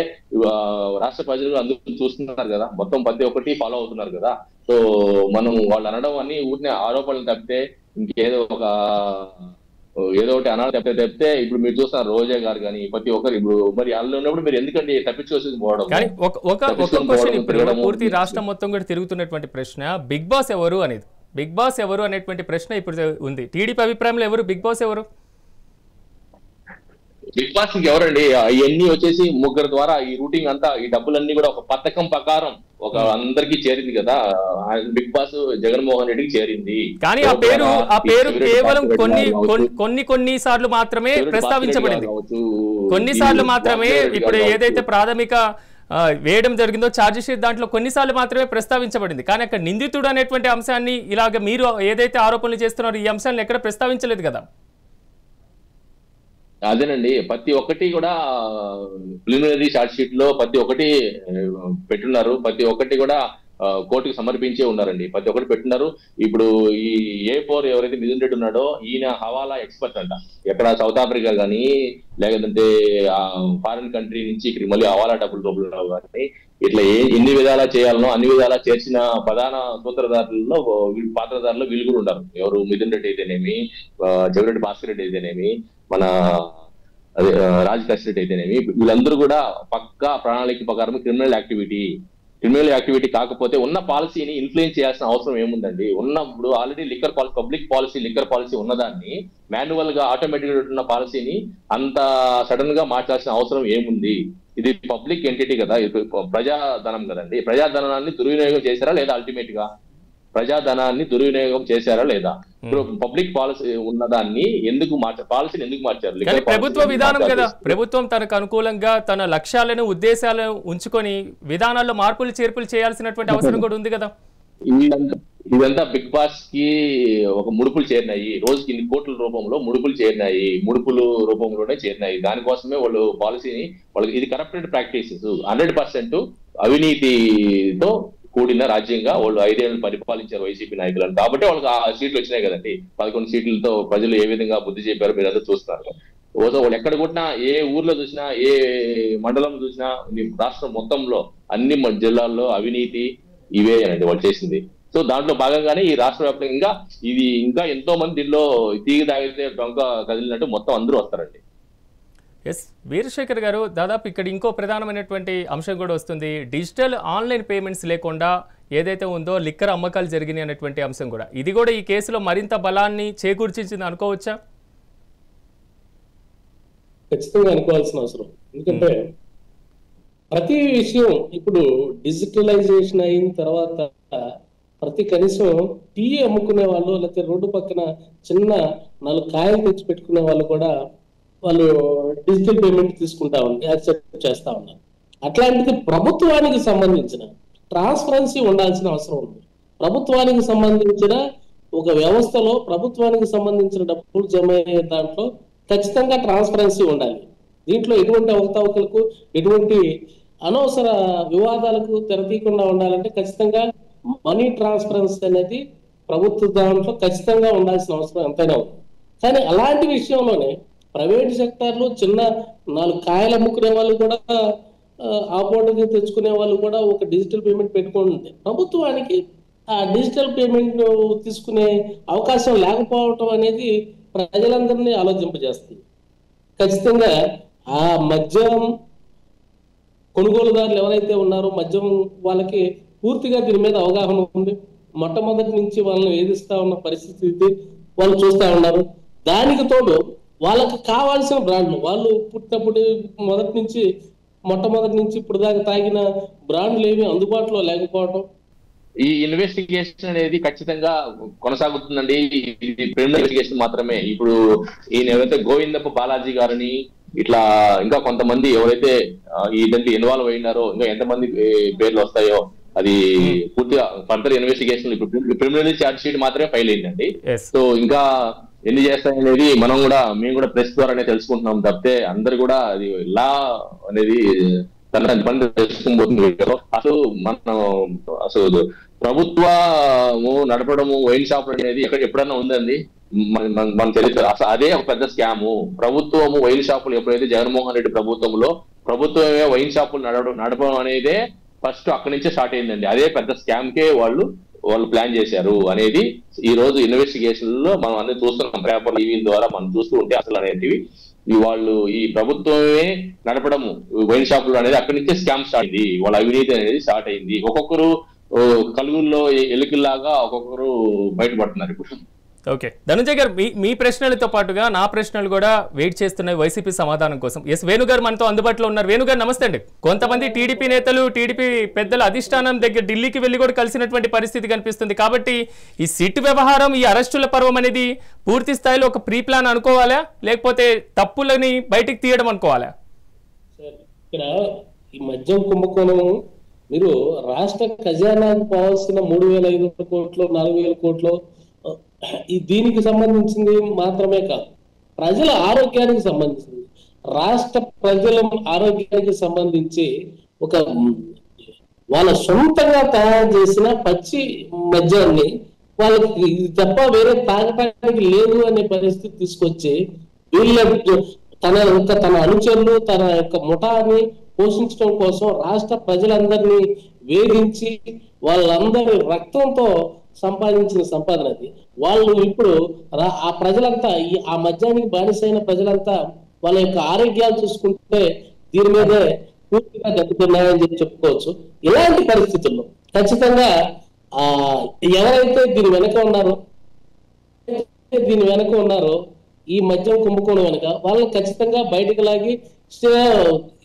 రాష్ట్ర ప్రజలు అందరూ చూస్తున్నారు కదా, మొత్తం ప్రతి ఒక్కటి ఫాలో అవుతున్నారు కదా. సో మనం వాళ్ళు అనడం అన్ని ఊరినే ఆరోపణలు తప్పితే ఇంకేదో ఒకటి అనాలి తప్పితే ఇప్పుడు మీరు చూస్తున్నారు రోజా గారు కానీ ప్రతి ఒక్కరు ఇప్పుడు మరి అందులో ఉన్నప్పుడు మీరు ఎందుకంటే తప్పించుకోవాల్సింది పోవడం. కానీ ఒక క్వశ్చన్ ఇప్పుడు పూర్తి రాష్ట్రం మొత్తం కూడా తిరుగుతున్నటువంటి ప్రశ్న, బిగ్ బాస్ ఎవరు అనేది, బిగ్ బాస్ ఎవరు అనేటువంటి ప్రశ్న ఇప్పుడు ఉంది. టీడీపీ అభిప్రాయంలో ఎవరు బిగ్ బాస్ ఎవరు? బిగ్ బాస్ ఎవరండి? ఇవన్నీ వచ్చేసి ముగ్గురు ద్వారా ఈ రూటింగ్ అంతా, ఈ డబ్బులన్నీ కూడా ఒక పథకం ప్రకారం ఒక అందరికి చేరింది కదా. బిగ్ బాస్ జగన్మోహన్ రెడ్డికి చేరింది. కానీ ఆ పేరు కేవలం కొన్ని సార్లు మాత్రమే ప్రస్తావించబడింది, కొన్నిసార్లు మాత్రమే. ఇప్పుడు ఏదైతే ప్రాథమిక వేయడం జరిగిందో ఛార్జ్ షీట్ దాంట్లో కొన్నిసార్లు మాత్రమే ప్రస్తావించబడింది. కానీ అక్కడ నిందితుడు అనేటువంటి అంశాన్ని ఇలాగ మీరు ఏదైతే ఆరోపణలు చేస్తున్నారో ఈ అంశాన్ని ఎక్కడ ప్రస్తావించలేదు కదా. అదేనండి, ప్రతి ఒక్కటి కూడా ప్రిలిమినరీ చార్జ్ షీట్ లో ప్రతి ఒక్కటి పెట్టున్నారు. ప్రతి ఒక్కటి కూడా కోర్టుకు సమర్పించే ఉన్నారండి. ప్రతి ఒక్కటి పెట్టున్నారు. ఇప్పుడు ఈ A4 ఎవరైతే మిథున్ రెడ్డి ఉన్నాడో ఈయన హవాలా ఎక్స్పర్ట్ అంట. ఎక్కడ సౌత్ ఆఫ్రికా కానీ లేకపోతే ఫారిన్ కంట్రీ నుంచి ఇక్కడ మళ్ళీ హవాలా డబ్బులు రూపంలో కానీ ఇట్లా ఎన్ని విధాలా చేయాలనో అన్ని విధాలా చేర్చిన ప్రధాన సూత్రధారులలో పాత్రధారులు వీళ్ళు కూడా ఉన్నారు. ఎవరు మిథున్ రెడ్డి అయితేనేమి, జగరెడ్డి భాస్కర్ రెడ్డి అయితేనేమి, మన అదే రాజ్ కశ్రెడ్డి అయితేనేమి, వీళ్ళందరూ కూడా పక్కా ప్రణాళిక ప్రకారం క్రిమినల్ యాక్టివిటీ కాకపోతే ఉన్న పాలసీని ఇన్ఫ్లుయెన్స్ చేయాల్సిన అవసరం ఏముందండి? ఉన్నప్పుడు already liquor policy, public policy, liquor policy ఉన్నదాన్ని మాన్యువల్ గా ఆటోమేటిక్ గా ఉన్న పాలసీని అంత సడన్ గా మార్చాల్సిన అవసరం ఏముంది? ఇది పబ్లిక్ ఎంటిటీ కదా, ప్రజాధనం కదండి. ప్రజాధనాన్ని దుర్వినియోగం చేశారా లేదా? అల్టిమేట్ గా ప్రజాధనాన్ని దుర్వినియోగం చేశారా లేదా? ఇప్పుడు పబ్లిక్ పాలసీ ఉన్నదాన్ని పాలసీని ఎందుకు మార్చారు? కానీ ప్రభుత్వ విధానం కదా, ప్రభుత్వం తనకు అనుకూలంగా తన లక్ష్యాలను, ఉద్దేశాలను ఉంచుకొని విధానాల్లో మార్పులు చేర్పులు చేయాల్సినటువంటి అవసరం కూడా ఉంది కదా. ఇదంతా బిగ్ బాస్ కి ఒక ముడుపులు చేరినాయి. రోజుకి ఇన్ని కోట్ల రూపంలో ముడుపులు చేరినాయి, ముడుపులు రూపంలోనే చేరినాయి. దానికోసమే వాళ్ళు పాలసీని వాళ్ళకి ఇది కరప్టెడ్ ప్రాక్టీసెస్ 100% అవినీతితో కూడిన రాజ్యంగా వాళ్ళు 5 ఏళ్ళు పరిపాలించారు వైసీపీ నాయకులను. కాబట్టి వాళ్ళకి ఆ సీట్లు వచ్చినాయి కదండి. 11 సీట్లతో ప్రజలు ఏ విధంగా బుద్ధి చెప్పారో మీరు అందరూ చూస్తున్నారు. వాళ్ళు ఎక్కడ కొట్టినా, ఏ ఊర్లో చూసినా, ఏ మండలంలో చూసినా, రాష్ట్రం మొత్తంలో అన్ని జిల్లాల్లో అవినీతి ఇవే అనండి వాళ్ళు చేసింది. సో దాంట్లో భాగంగానే ఈ రాష్ట్ర వ్యాప్తంగా ఇది ఇంకా ఎంతో మంది దీనిలో తీగ తాగితే డొంక కదిలినట్టు మొత్తం అందరూ వస్తారండి. ఎస్ వీరశేఖర్ గారు, దాదాపు ఇక్కడ ఇంకో ప్రధానమైనటువంటి అంశం కూడా వస్తుంది. డిజిటల్ ఆన్లైన్ పేమెంట్స్ లేకుండా ఏదైతే ఉందో లిక్కర్ అమ్మకాలు జరిగినాయి అనేటువంటి అంశం కూడా, ఇది కూడా ఈ కేసులో మరింత బలాన్ని చేకూర్చింది అనుకోవచ్చా? ఖచ్చితంగా అనుకోవాల్సిన అవసరం. ఎందుకంటే ప్రతి విషయం ఇప్పుడు డిజిటలైజేషన్ అయిన తర్వాత ప్రతి కనీసం టీ అమ్ముకునే వాళ్ళు, లేకపోతే రోడ్డు పక్కన చిన్న 4 కాయలు తెచ్చి పెట్టుకునే వాళ్ళు కూడా వాళ్ళు డిజిటల్ పేమెంట్ తీసుకుంటా ఉండి యాక్సెప్ట్ చేస్తా ఉన్నారు. అట్లాంటిది ప్రభుత్వానికి సంబంధించిన ట్రాన్స్పరెన్సీ ఉండాల్సిన అవసరం ఉంది. ప్రభుత్వానికి సంబంధించిన ఒక వ్యవస్థలో ప్రభుత్వానికి సంబంధించిన డబ్బులు జమ అయ్యే దాంట్లో ఖచ్చితంగా ట్రాన్స్పరెన్సీ ఉండాలి. దీంట్లో ఎటువంటి అవకతవకలకు, ఎటువంటి అనవసర వివాదాలకు తెరతీయకుండా ఉండాలంటే ఖచ్చితంగా మనీ ట్రాన్స్పరెన్సీ అనేది ప్రభుత్వ దాంట్లో ఖచ్చితంగా ఉండాల్సిన అవసరం ఎంతైనా ఉంది. కానీ అలాంటి విషయంలోనే ప్రైవేట్ సెక్టార్లో చిన్న 4 కాయలు అమ్ముకునే వాళ్ళు కూడా, ఆ పూటకి తెచ్చుకునే వాళ్ళు కూడా ఒక డిజిటల్ పేమెంట్ పెట్టుకుంటే ప్రభుత్వానికి ఆ డిజిటల్ పేమెంట్ తీసుకునే అవకాశం లేకపోవటం అనేది ప్రజలందరినీ ఆలోచింపజేస్తుంది. ఖచ్చితంగా ఆ మద్యం కొనుగోలుదారులు ఎవరైతే ఉన్నారో మద్యం వాళ్ళకి పూర్తిగా దీని మీద అవగాహన ఉంది. మొట్టమొదటి నుంచి వాళ్ళని వేధిస్తా ఉన్న పరిస్థితి వాళ్ళు చూస్తా ఉన్నారు. దానికి తోడు వాళ్ళకి కావాల్సిన బ్రాండ్లు, వాళ్ళు పుట్టినప్పుడు మొట్టమొదటి నుంచి ఇప్పుడు దాకా తాగిన బ్రాండ్లు ఏమి అందుబాటులో లేకపోవడం. ఈ ఇన్వెస్టిగేషన్ అనేది ఖచ్చితంగా కొనసాగుతుందండి. ఇది ప్రిలిమినరీ ఇన్వెస్టిగేషన్ మాత్రమే. ఇప్పుడు ఈయన ఎవరైతే గోవిందప్ప బాలాజీ గారిని ఇట్లా ఇంకా కొంతమంది ఎవరైతే ఈ దాంట్లో ఇన్వాల్వ్ అయినారో ఇంకా ఎంతమంది పేర్లు వస్తాయో అది పూర్తిగా ఫర్దర్ ఇన్వెస్టిగేషన్. ఇప్పుడు ప్రిలిమినరీ ఛార్జ్ షీట్ మాత్రమే ఫైల్ అయిందండి. సో ఇంకా ఎన్ని చేస్తాయనేది మేము కూడా ప్రెస్ ద్వారానే తెలుసుకుంటున్నాం తప్పితే అందరు కూడా అది లా అనేది తన పని తెలుసుకుపోతుంది. అసలు అసలు ప్రభుత్వము నడపడము వైన్ షాప్ అనేది ఎప్పుడన్నా ఉందండి మన చరిత్ర? అసలు అదే ఒక పెద్ద స్కాము. ప్రభుత్వము వైన్ షాపులు ఎప్పుడైతే జగన్మోహన్ రెడ్డి ప్రభుత్వమే వైన్ షాపులు నడపడం అనేదే ఫస్ట్ అక్కడి నుంచే స్టార్ట్ అయిందండి. అదే పెద్ద స్కామ్ కే వాళ్ళు ప్లాన్ చేశారు అనేది ఈ రోజు ఇన్వెస్టిగేషన్ లో మనం అన్ని చూస్తున్నాం. పేపర్ టీవీ ద్వారా మనం చూస్తూ ఉంటే అసలు అనేటివి వాళ్ళు ఈ ప్రభుత్వమే నడపడము వైన్ షాపులు అనేది అక్కడి నుంచే స్కామ్ స్టార్ట్ అయింది. వాళ్ళ అవినీతి అనేది స్టార్ట్ అయింది. ఒక్కొక్కరు కలుగుల్లో ఎలుకల్లాగా ఒక్కొక్కరు బయటపడుతున్నారు ఇప్పుడు. ఓకే ధనంజయ్ గారు, మీ ప్రశ్నలతో పాటుగా నా ప్రశ్నలు కూడా వెయిట్ చేస్తున్నాయి వైసీపీ సమాధానం కోసం. ఎస్ వేణుగారు మనతో అందుబాటులో ఉన్నారు. వేణుగారు నమస్తే అండి. కొంతమంది టీడీపీ నేతలు, టీడీపీ పెద్దల అధిష్టానం దగ్గర ఢిల్లీకి వెళ్ళి కూడా కలిసినటువంటి పరిస్థితి కనిపిస్తుంది. కాబట్టి ఈ సిట్ వ్యవహారం, ఈ అరెస్టుల పర్వం అనేది పూర్తి స్థాయిలో ఒక ప్రీ ప్లాన్ అనుకోవాలా, లేకపోతే తప్పులని బయటికి తీయడం అనుకోవాలా? ఇక్కడ ఈ మద్యం కుంభకోణం మీరు రాష్ట్ర ఖజానాకు పోవాల్సిన 3,500 కోట్లు 4,000 కోట్లు దీనికి సంబంధించింది మాత్రమే కాదు. ప్రజల ఆరోగ్యానికి సంబంధించింది. రాష్ట్ర ప్రజల ఆరోగ్యానికి సంబంధించి ఒక వాళ్ళ సొంతంగా తయారు చేసిన పచ్చి మద్యాన్ని వాళ్ళకి ఇది తప్ప వేరే తాగటానికి లేదు అనే పరిస్థితి తీసుకొచ్చి వీళ్ళ తన అనుచరులు తన యొక్క ముఠాన్ని పోషించడం కోసం రాష్ట్ర ప్రజలందరినీ వేధించి వాళ్ళందరి రక్తంతో సంపాదించిన సంపాదన అది. వాళ్ళు ఇప్పుడు ఆ ప్రజలంతా ఆ మద్యానికి బానిసైన ప్రజలంతా వాళ్ళ యొక్క ఆరోగ్యాలు చూసుకుంటే దీని మీదే పూర్తిగా దెబ్బతిన్నాయని చెప్పి చెప్పుకోవచ్చు. ఇలాంటి పరిస్థితుల్లో ఖచ్చితంగా ఎవరైతే దీని వెనక ఉన్నారో ఈ మద్యం కుంభకోణం వెనక వాళ్ళని ఖచ్చితంగా బయటకు లాగి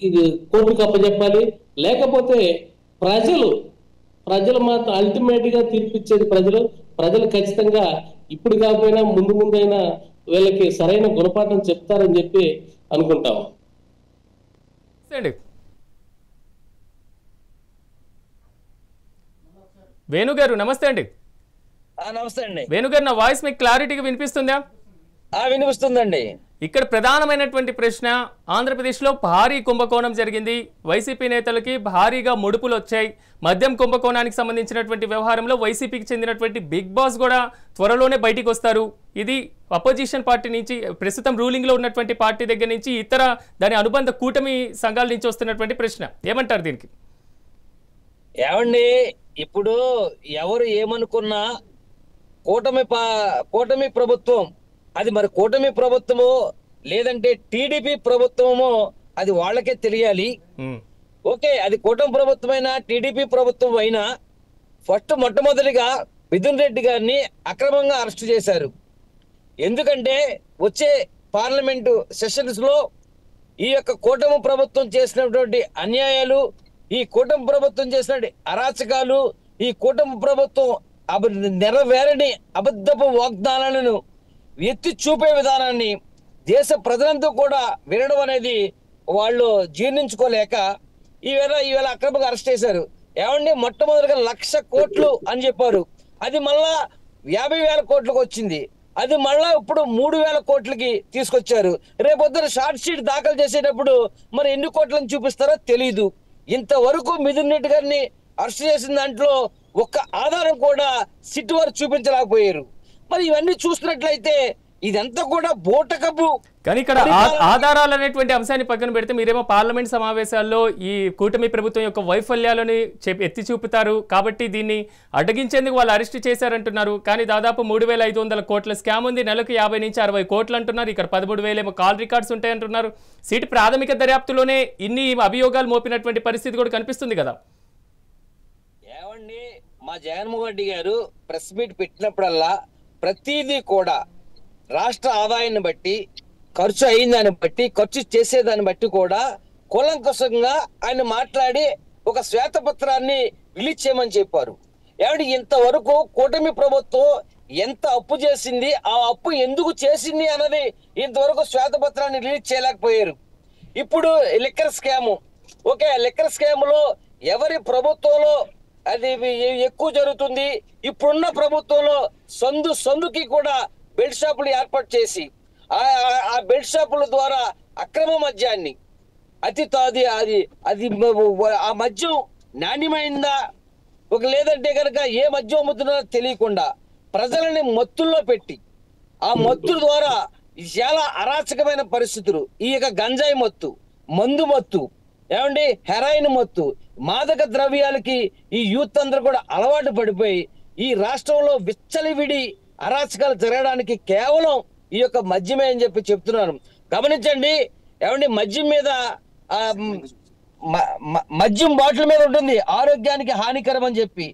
ఇది కోర్టుకు అప్పచెప్పాలి. లేకపోతే ప్రజలు మాత్రం అల్టిమేట్ గా తీర్పిచ్చేది ప్రజలు ఖచ్చితంగా ఇప్పుడు కాకపోయినా ముందైనా వీళ్ళకి సరైన గుణపాఠం చెప్తారని చెప్పి అనుకుంటాము. వేణుగారు నమస్తే అండి. నమస్తే అండి. వేణుగారు, నా వాయిస్ మీకు క్లారిటీగా వినిపిస్తుందా? వినిపిస్తుందండి. ఇక్కడ ప్రధానమైనటువంటి ప్రశ్న, ఆంధ్రప్రదేశ్లో భారీ కుంభకోణం జరిగింది. వైసీపీ నేతలకి భారీగా ముడుపులు వచ్చాయి. మద్యం కుంభకోణానికి సంబంధించినటువంటి వ్యవహారంలో వైసీపీకి చెందినటువంటి బిగ్ బాస్ కూడా త్వరలోనే బయటికి వస్తారు. ఇది అపోజిషన్ పార్టీ నుంచి, ప్రస్తుతం రూలింగ్లో ఉన్నటువంటి పార్టీ దగ్గర నుంచి, ఇతర దాని అనుబంధ కూటమి సంఘాల నుంచి వస్తున్నటువంటి ప్రశ్న. ఏమంటారు దీనికి? ఏమండి, ఇప్పుడు ఎవరు ఏమనుకున్నా కూటమి ప్రభుత్వం, అది మరి కూటమి ప్రభుత్వమో లేదంటే టీడీపీ ప్రభుత్వమో అది వాళ్ళకే తెలియాలి. ఓకే, అది కూటమి ప్రభుత్వమైనా టీడీపీ ప్రభుత్వం అయినా మొట్టమొదటిగా మిథున్ రెడ్డి గారిని అక్రమంగా అరెస్ట్ చేశారు. ఎందుకంటే వచ్చే పార్లమెంటు సెషన్స్ లో ఈ యొక్క కూటమి ప్రభుత్వం చేసినటువంటి అన్యాయాలు, ఈ కూటమి ప్రభుత్వం చేసిన అరాచకాలు, ఈ కూటమి ప్రభుత్వం నెరవేరని అబద్ధపు వాగ్దానాలను ఎత్తి చూపే విధానాన్ని దేశ ప్రజలంతా కూడా వినడం అనేది వాళ్ళు జీర్ణించుకోలేక ఈవేళ అక్రమంగా అరెస్ట్ చేశారు. ఏమండి, మొట్టమొదటిగా 1,00,000 కోట్లు అని చెప్పారు. అది మళ్ళా 50,000 కోట్లకు వచ్చింది. అది మళ్ళా ఇప్పుడు 3,000 కోట్లకి తీసుకొచ్చారు. రేపొద్దున షార్ట్ షీట్ దాఖలు చేసేటప్పుడు మరి ఎన్ని కోట్లను చూపిస్తారో తెలీదు. ఇంతవరకు మిథున్ రెడ్డి గారిని అరెస్ట్ చేసిన దాంట్లో ఒక్క ఆధారం కూడా సిట్ వారు చూపించలేకపోయారు. మరి ఇవన్నీ చూస్తున్నట్లయితే ఇదంతా కూడా బోటకపు. కానీ ఇక్కడ ఆధారాలు అనేటువంటి అంశాన్ని పక్కన పెడితే మీరేమో పార్లమెంట్ సమావేశాల్లో ఈ కూటమి ప్రభుత్వం యొక్క వైఫల్యాలని ఎత్తి చూపుతారు కాబట్టి దీన్ని అడ్డగించేందుకు వాళ్ళు అరెస్ట్ చేశారంటున్నారు. కానీ దాదాపు 3,500 కోట్ల స్కామ్ ఉంది. నెలకు 50 నుంచి 60 కోట్లు అంటున్నారు. ఇక్కడ 13,000 ఏమో కాల్ రికార్డ్స్ ఉంటాయంటున్నారు. సిట్ ప్రాథమిక దర్యాప్తులోనే ఇన్ని అభియోగాలు మోపినటువంటి పరిస్థితి కూడా కనిపిస్తుంది కదా. ఏమండి, మా జగన్మోహన్ రెడ్డి గారు ప్రెస్ మీట్ పెట్టినప్పుడల్లా ప్రతిదీ కూడా రాష్ట్ర ఆదాయాన్ని బట్టి, ఖర్చు అయిందాన్ని బట్టి, ఖర్చు చేసేదాన్ని బట్టి కూడా కూలంకషంగా ఆయన మాట్లాడి ఒక శ్వేతపత్రాన్ని రిలీజ్ చేయమని చెప్పారు. ఏమంటే ఇంతవరకు కూటమి ప్రభుత్వం ఎంత అప్పు చేసింది, ఆ అప్పు ఎందుకు చేసింది అన్నది ఇంతవరకు శ్వేతపత్రాన్ని రిలీజ్ చేయలేకపోయారు. ఇప్పుడు liquor scam, okay, liquor scam లో ఎవరి ప్రభుత్వంలో అది ఎక్కువ జరుగుతుంది. ఇప్పుడున్న ప్రభుత్వంలో సందుకి కూడా బెల్ట్ షాపులు ఏర్పాటు చేసి ఆ బెల్ట్ షాపుల ద్వారా అక్రమ మద్యాన్ని ఆ మద్యం నాణ్యమైందా ఒక లేదంటే కనుక ఏ మద్యం అమ్ముతున్నారో తెలియకుండా ప్రజలని మత్తుల్లో పెట్టి ఆ మత్తు ద్వారా చాలా అరాచకమైన పరిస్థితులు, ఈ యొక్క గంజాయి మత్తు, మందు మత్తు, ఏమండి హెరాయిన్ మత్తు, మాదక ద్రవ్యాలకి ఈ యూత్ అందరూ కూడా అలవాటు పడిపోయి ఈ రాష్ట్రంలో విచ్చలివిడి అరాచకాలు జరగడానికి కేవలం ఈ యొక్క మద్యమే అని చెప్పి చెప్తున్నాను. గమనించండి, ఏమండి మద్యం మీద మద్యం బాటిల్ మీద ఉంటుంది ఆరోగ్యానికి హానికరం అని చెప్పి.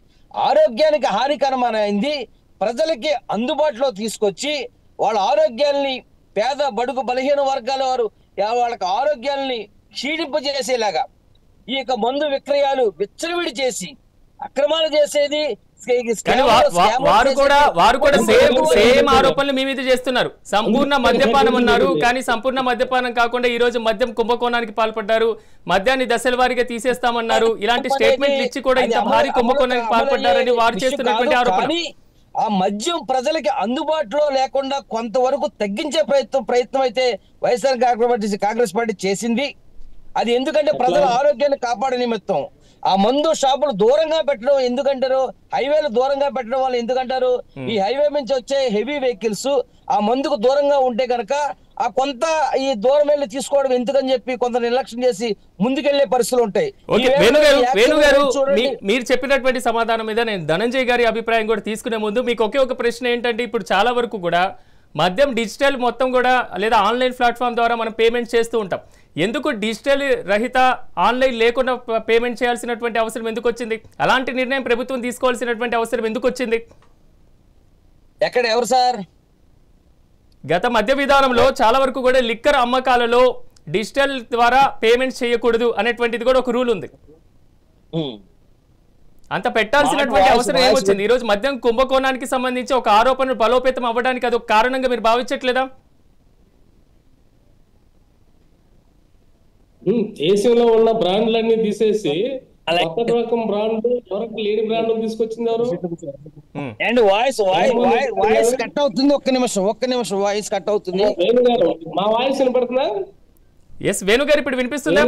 ఆరోగ్యానికి హానికరం అనేది ప్రజలకి అందుబాటులో తీసుకొచ్చి వాళ్ళ ఆరోగ్యాల్ని, పేద బడుగు బలహీన వర్గాల వారు వాళ్ళకి ఆరోగ్యాలని క్షీణింపజేసేలాగా ఈ యొక్క మందు విక్రయాలు విచ్చలవిడి చేసి అక్రమాలు చేసేది. వారు కూడా సేమ్ ఆరోపణలు మీ మీద చేస్తున్నారు. సంపూర్ణ మద్యపానం అన్నారు, కానీ సంపూర్ణ మద్యపానం కాకుండా ఈ రోజు మద్యం కుంభకోణానికి పాల్పడ్డారు. మద్యాన్ని దశల వారీగా తీసేస్తామన్నారు. ఇలాంటి స్టేట్మెంట్లు ఇచ్చి కూడా ఇంత భారీ కుంభకోణానికి పాల్పడ్డారని వారు చేస్తున్నటువంటి ఆరోపణ. ఆ మద్యం ప్రజలకి అందుబాటులో లేకుండా కొంతవరకు తగ్గించే ప్రయత్నం అయితే వైఎస్ఆర్ కాంగ్రెస్ పార్టీ చేసింది. అది ఎందుకంటే ప్రజల ఆరోగ్యాన్ని కాపాడే నిమిత్తం. ఆ మందు షాపులు దూరంగా పెట్టడం ఎందుకంటారు, హైవేలు దూరంగా పెట్టడం వల్ల ఎందుకంటారు, ఈ హైవే నుంచి వచ్చే హెవీ వెహికల్స్ ఆ మందుకు దూరంగా ఉంటే కనుక ఆ కొంత ఈ దూరం వెళ్ళి తీసుకోవడం ఎందుకని చెప్పి కొంత నిర్లక్ష్యం చేసి ముందుకెళ్లే పరిస్థితులు ఉంటాయి. వేణుగారు మీరు చెప్పినటువంటి సమాధానం మీద నేను ధనంజయ్ గారి అభిప్రాయం కూడా తీసుకునే ముందు మీకు ఒకే ఒక ప్రశ్న ఏంటంటే, ఇప్పుడు చాలా వరకు కూడా మద్యం డిజిటల్ మొత్తం కూడా లేదా ఆన్లైన్ ప్లాట్ఫామ్ ద్వారా మనం పేమెంట్ చేస్తూ ఉంటాం. ఎందుకు డిజిటల్ రహిత ఆన్లైన్ లేకుండా పేమెంట్ చేయాల్సినటువంటి అవసరం ఎందుకు వచ్చింది? అలాంటి నిర్ణయం ప్రభుత్వం తీసుకోవాల్సినటువంటి అవసరం ఎందుకు వచ్చింది? ఎక్కడ ఎవరు సార్? గత మద్య విధానంలో చాలా వరకు కూడా లిక్కర్ అమ్మకాలలో డిజిటల్ ద్వారా పేమెంట్ చేయకూడదు అనేటువంటిది కూడా ఒక రూల్ ఉంది. అంత పెట్టాల్సినటువంటి అవసరం ఏమొచ్చింది? ఈ రోజు మద్యం కుంభకోణానికి సంబంధించి ఒక ఆరోపణలు బలోపేతం అవ్వడానికి అదొక కారణంగా మీరు భావించట్లేదా? దేశంలో ఉన్న బ్రాండ్లన్నీ తీసేసి కొత్త రకం బ్రాండ్, ఎవరికి లేని బ్రాండ్ తీసుకొచ్చింది ఎవరు? అండ్ వాయిస్ కట్ అవుతుంది. ఒక్క నిమిషం వాయిస్ కట్ అవుతుంది. వేణు గారు, మా వాయిస్ వినపడుతుందా? ఎస్ వేణు గారు, ఇప్పుడు వినిపిస్తుందా?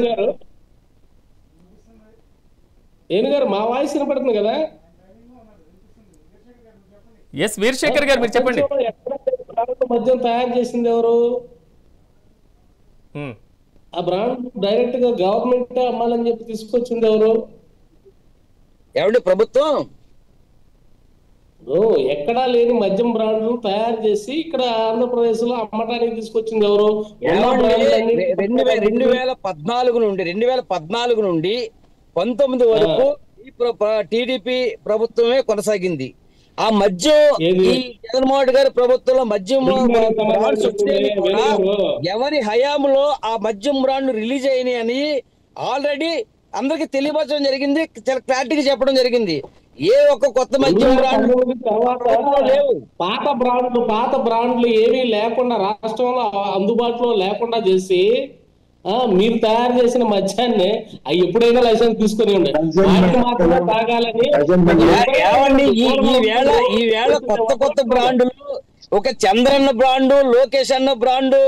వేణు గారు, మా వాయిస్ వినపడుతుంది కదా? ఎస్ వీరశేఖర్ గారు, మీరు చెప్పండి. మద్యం తయారు చేసింది ఎవరు? ఆ బ్రాండ్ డైరెక్ట్ గా గవర్నమెంట్ అమ్మాలని చెప్పి తీసుకొచ్చింది ఎవరు? ఎవరి ప్రభుత్వం? ఎక్కడా లేని మద్యం బ్రాండ్లు తయారు చేసి ఇక్కడ ఆంధ్రప్రదేశ్ లో అమ్మటానికి తీసుకొచ్చింది ఎవరు? 2014 నుండి 2019 వరకు టీడీపీ ప్రభుత్వమే కొనసాగింది. ఆ మద్యం ఈ జగన్మోహన్ రెడ్డి గారి ప్రభుత్వంలో మద్యం ఎవరి హయాంలో ఆ మద్యం బ్రాండ్ రిలీజ్ అయినాయి అని ఆల్రెడీ అందరికి తెలియపరచడం జరిగింది, చాలా క్లారిటీగా చెప్పడం జరిగింది. ఏ ఒక్క కొత్త మద్యం బ్రాండ్ లేవు. పాత బ్రాండ్లు ఏమీ లేకుండా రాష్ట్రంలో అందుబాటులో లేకుండా చేసి మీరు తయారు చేసిన మద్యాన్ని ఎప్పుడైనా లైసెన్స్ తీసుకుని ఈ వేళ కొత్త బ్రాండ్లు, ఒక చంద్రన్న బ్రాండు, లోకేష్ అన్న బ్రాండు,